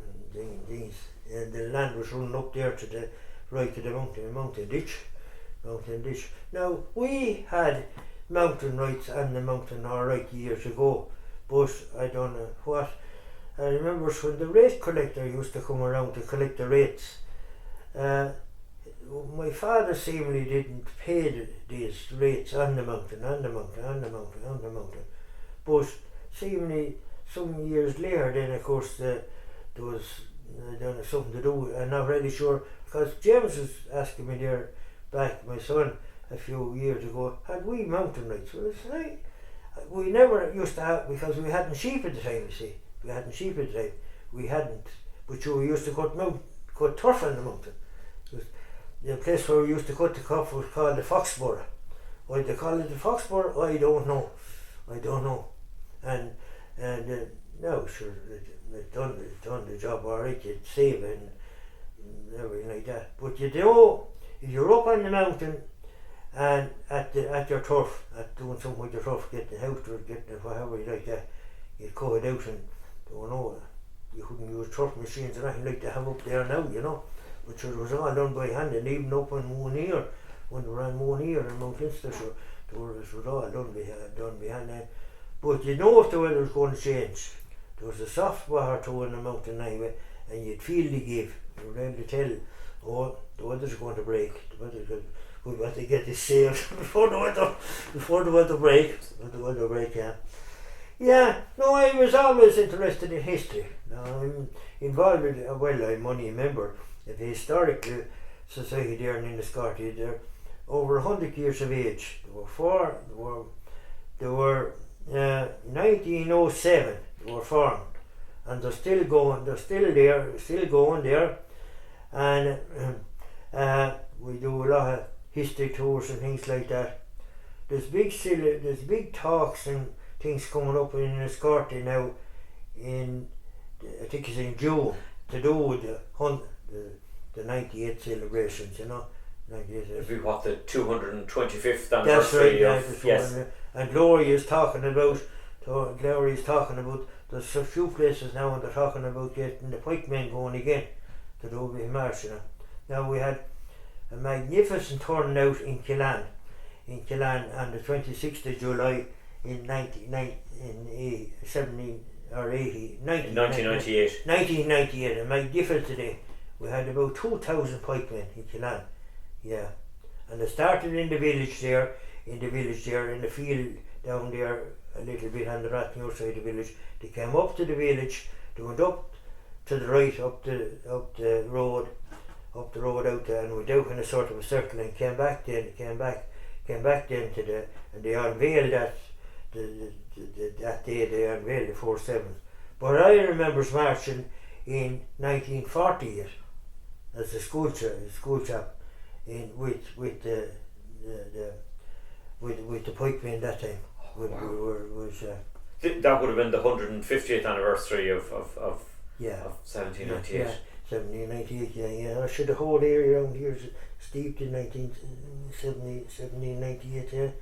things, and the land was running up there to the right of the mountain ditch. Now we had mountain rights on the mountain all right years ago, but I don't know what. I remember when the rate collector used to come around to collect the rates. My father seemingly didn't pay these rates on the mountain. But seemingly some years later, then of course there was something to do. I'm not really sure, because James was asking me there back, my son, a few years ago, had we mountain rights? Well, we never used to have, because we hadn't sheep at the time, you see. We hadn't, but we used to cut turf on the mountain. The place where we used to cut the turf was called the Foxborough. Why they call it the Foxborough, I don't know. And no, sure, it done the job alright, you'd save it and everything like that. But you know, if you're up on the mountain and at your turf, at doing something with your turf, getting the house or getting it whatever you like that, you'd cut it out and don't know, you couldn't use turf machines or anything like they have up there now, you know. But sure, it was all done by hand, and even up on Moonir, when they ran Moonir and Mount Leinster, sure, it was all done by hand. But you know if the weather was going to change. There was a soft water toe in the mountain anyway, and you'd feel the give. You were able to tell, oh, the weather's going to break. The weather's going to, we've got to get this saved before the weather break, yeah. Yeah, no, I was always interested in history. I'm involved with, I'm only a member of the Historical Society there in Enniscorthy. They're over 100 years of age. They were 1907 they were formed, and they're still going there, and we do a lot of history tours and things like that. There's big talks and things coming up in Enniscorthy now I think it's in June, to do with the 98th celebrations, you know. It'll be what, the 225th anniversary? That's right, yeah, of, yes. And Gloria's talking about there's a few places now and they're talking about getting the pikemen going again to do a bit of march, you know. Now we had a magnificent turnout in Killan on the 26th of July in 1998, a magnificent day. We had about 2,000 pikemen in Killan, yeah. And they started in the village there, in the field down there, a little bit on the Rathnure side of the village. They came up to the village, they went up to the right, up the road out there, and went out in a sort of a circle and came back then to and they unveiled that that day they unveiled the 4/7. But I remember marching in 1948 as a school chap with the pikemen that time. Wow. That would have been the 150th anniversary of 1798. Yeah, 1798. Yeah. I should the whole area around here is steeped in 1798.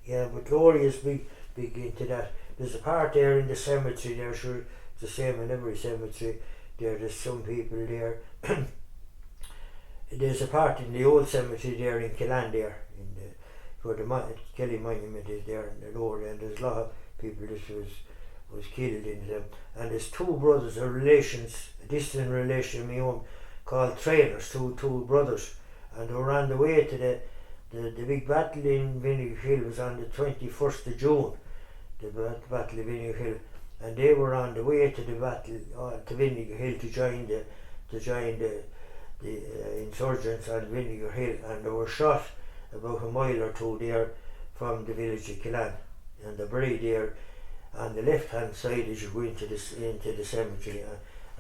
Yeah. But Gloria's big into that. There's a part there in the cemetery there. Sure, it's the same in every cemetery. There's some people there. There's a part in the old cemetery there in Killan there, where the Kelly monument is there in the lower end. There's a lot of people that was killed in them. And there's two brothers, a distant relation of my own, called Trainers, two brothers. And they were on the way to the big battle in Vinegar Hill was on the 21st of June, the battle of Vinegar Hill. And they were on the way to the battle to Vinegar Hill to join the insurgents on Vinegar Hill, and they were shot about a mile or two there from the village of Killan, and they're buried there on the left hand side as you go into the cemetery.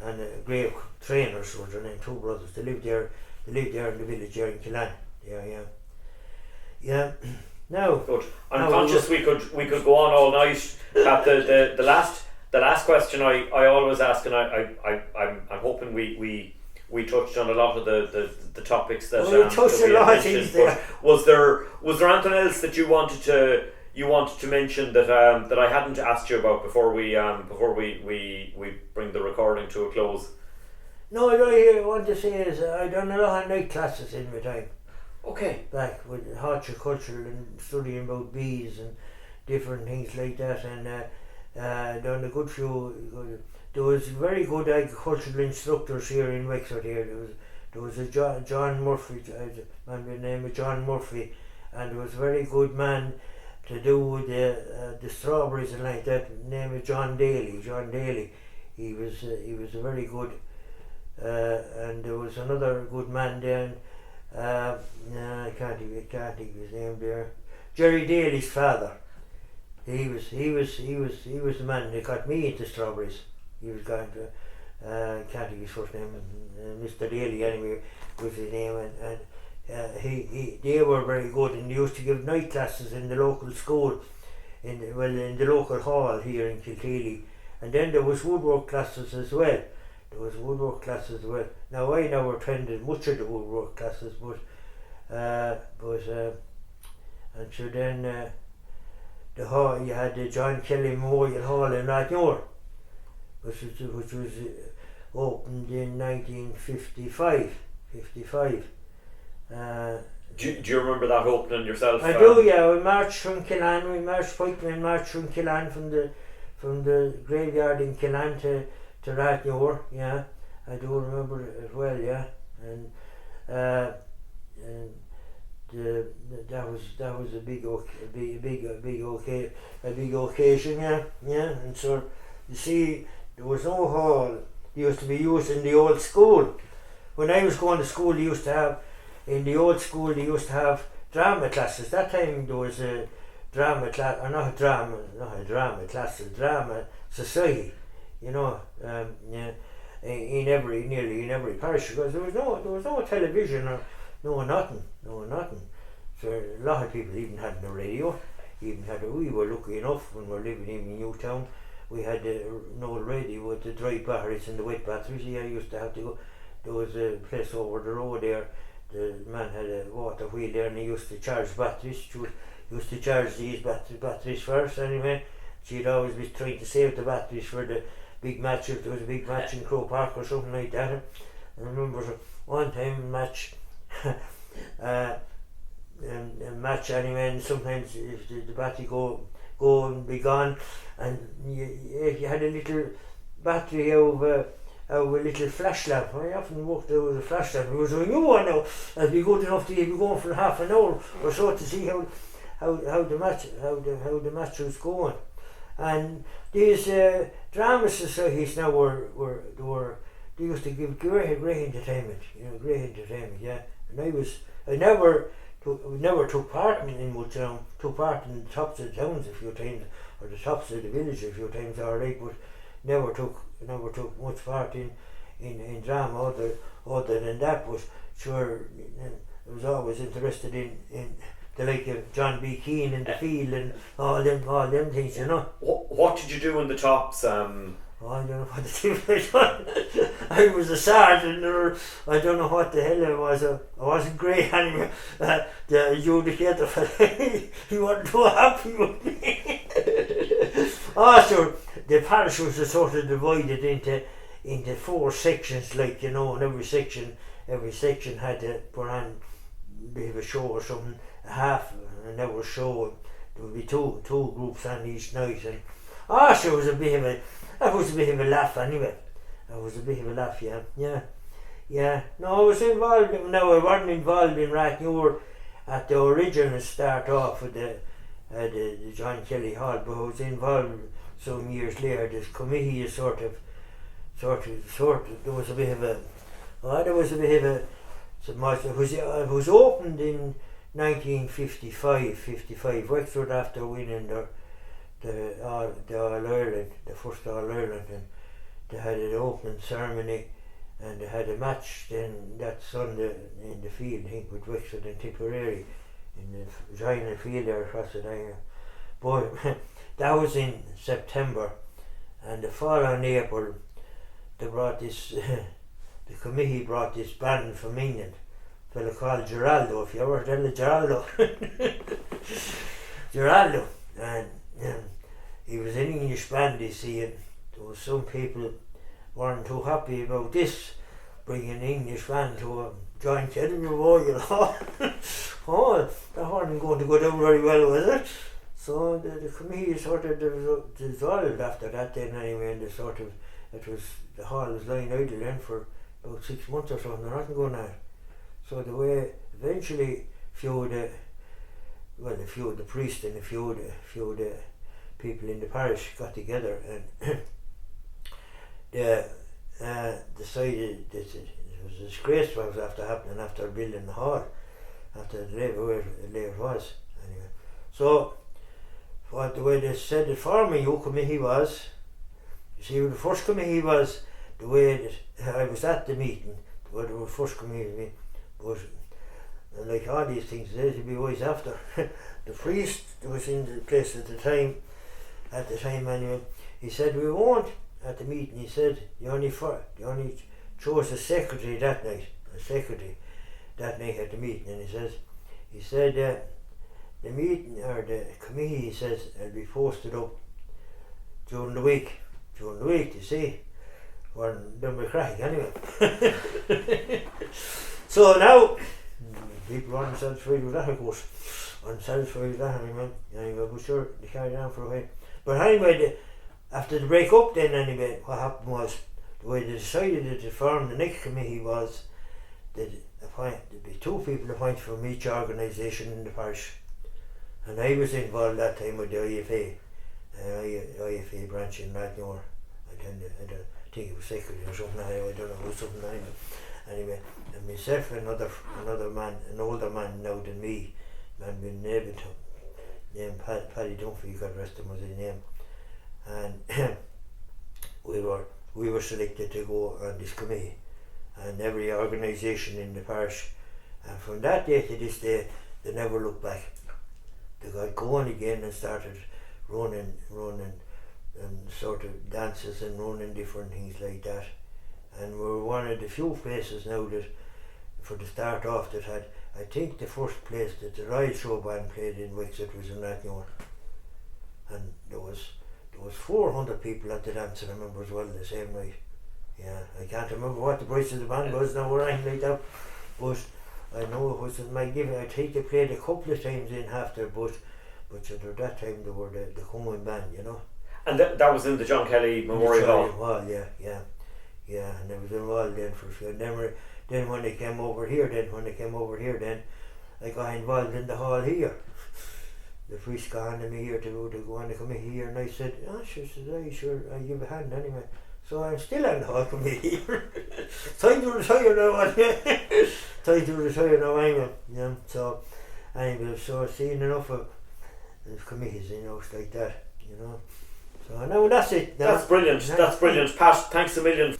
And Grave Trainers were their name, two brothers. They lived there in the village there in Killan. Yeah. Now, good. I'm conscious we could go on all night. At the last question I always ask, and I'm hoping we touched on a lot of the topics that we touched that a lot of things there. Was there anything else that you wanted to mention that I hadn't asked you about before we bring the recording to a close? No, I want to say is I done a lot of night classes in my time. Okay. Back with horticulture and studying about bees and different things like that, and done a good few. There was very good agricultural instructors here in Wexford here. There was a John Murphy, a man by the name of John Murphy, and there was a very good man to do with the strawberries and like that, name of John Daly. He was a very good, and there was another good man then. I can't think of his name there. Jerry Daly's father. He was the man that got me into strawberries. He was going to, can't think of his first name, Mr. Daly anyway was his name, and they were very good, and they used to give night classes in the local school, in the local hall here in Kilteely, And then there was woodwork classes as well. Now I never attended much of the woodwork classes, and so then the hall, you had the John Kelly Memorial Hall in Rathmore, which was opened in 1955. Do you remember that opening yourself? I do, yeah. We marched from Killan. Pikemen marched from Killan from the graveyard in Killan to Rathmore. Yeah, I do remember it well. Yeah, and that was a big occasion. Yeah. And so you see, there was no hall. It used to be used in the old school. When I was going to school, they used to have drama classes. That time there was a drama class, or not a drama class, a drama society. Nearly in every parish, because there was no television or no nothing. So a lot of people even had no radio. We were lucky enough when we were living in Newtown. We had no radio with the dry batteries and the wet batteries. I used to have to go. There was a place over the road there. The man had a water wheel there, and he used to charge batteries. He used to charge these batteries first anyway. She'd always be trying to save the batteries for the big match, if there was a big match in Crow Park or something like that. I remember one time a match, a match anyway, and sometimes if the battery go and be gone, and you had a little battery out of a little flash lamp. I often walked out with a flash lamp. It was a new one now. I'd be good enough to be going for half an hour or so to see how the match was going. And these drama societies now they used to give great entertainment. Yeah. And I never took part in much. Took part in the tops of the towns a few times, or the tops of the village a few times, alright, but never took much part in drama other than that. But sure, I was always interested in the like of John B. Keane in the field and all them things, What did you do in the tops? I don't know what the thing. I was a sergeant, or I don't know what the hell I was. I wasn't great anyway. The adjudicator fella, he wasn't too happy with me. Also, the parish was sort of divided into 4 sections, like, and every section had to put on a bit of a show or something, an hour show, and there would be two groups on each night, and so it was a bit of a laugh anyway. Yeah. No, I was involved. No, I wasn't involved in Rathmore at the original start off with the John Kelly Hall, but I was involved some years later. This committee is sort of. There was a bit of a. It was opened in 1955. Wexford, after winning the All-Ireland, the first All-Ireland, and they had an opening ceremony, and they had a match then that Sunday in the field, I think, with Wexford and Tipperary, in the giant field there across the Dyer. But that was in September, and the following April they brought this the committee brought this band from England, a fellow called Geraldo, if you ever heard of Geraldo, and he was an English band, you see, and there was some people weren't too happy about this, bringing an English band to a joint Kelly Memorial Hall. That wasn't going to go down very well, was it? So the committee sort of dissolved after that then anyway, and the hall was lying idle then for about 6 months or so, and there wasn't going on. So the way eventually a few of the priests and a few of the people in the parish got together and they decided that it was a disgrace what was happening after building the hall, after the layout was anyway. So what the way they said the former new committee was, you see, the first committee was the way that I was at the meeting, the first committee meeting, but like all these things, there's to be always after. The priest was in the place at the time anyway, he said we won't at the meeting. He said they only chose a secretary that night at the meeting, and he said the meeting or the committee, he says, will be posted up during the week, you see. Or done with crack anyway. So now people are unsatisfied with that, of course. Unsatisfied with that anyway, but sure they carried on for a while. But anyway, after the break up then anyway, what happened was, the way they decided to form the next committee was that there'd be 2 people appointed from each organisation in the parish. And I was involved that time with the IFA branch in Radnor. I think it was secretary or something, I don't know, it was something anyway. And myself and another man, an older man now than me, man been named Paddy Dunphy, God rest him was his name. And we were selected to go on this committee, and every organisation in the parish, and from that day to this day they never looked back. They got going again and started running and sort of dances and running different things like that. And we're one of the few places now that, for the start off, that had, I think the first place that the Royal Show Band played in Wexford was in Rathnor. And there was 400 people at the dance, I remember as well, the same night. Yeah, I can't remember what the price of the band was now or anything like that, but I know it was in my giving. I think they played a couple of times in after, but at that time they were the coming band, you know. And that was in the John Kelly Memorial Hall? Yeah, and I was involved then for sure. Then when they came over here, I got involved in the hall here. The priest got handed me here to go on the committee here, and I said, I give a hand anyway. So I'm still on the hall committee here. Time to retire now anyway. Yeah. So anyway, so I've seen enough of the committees, you know, it's like that, you know. So now that's it. That's brilliant. Pat, thanks a million.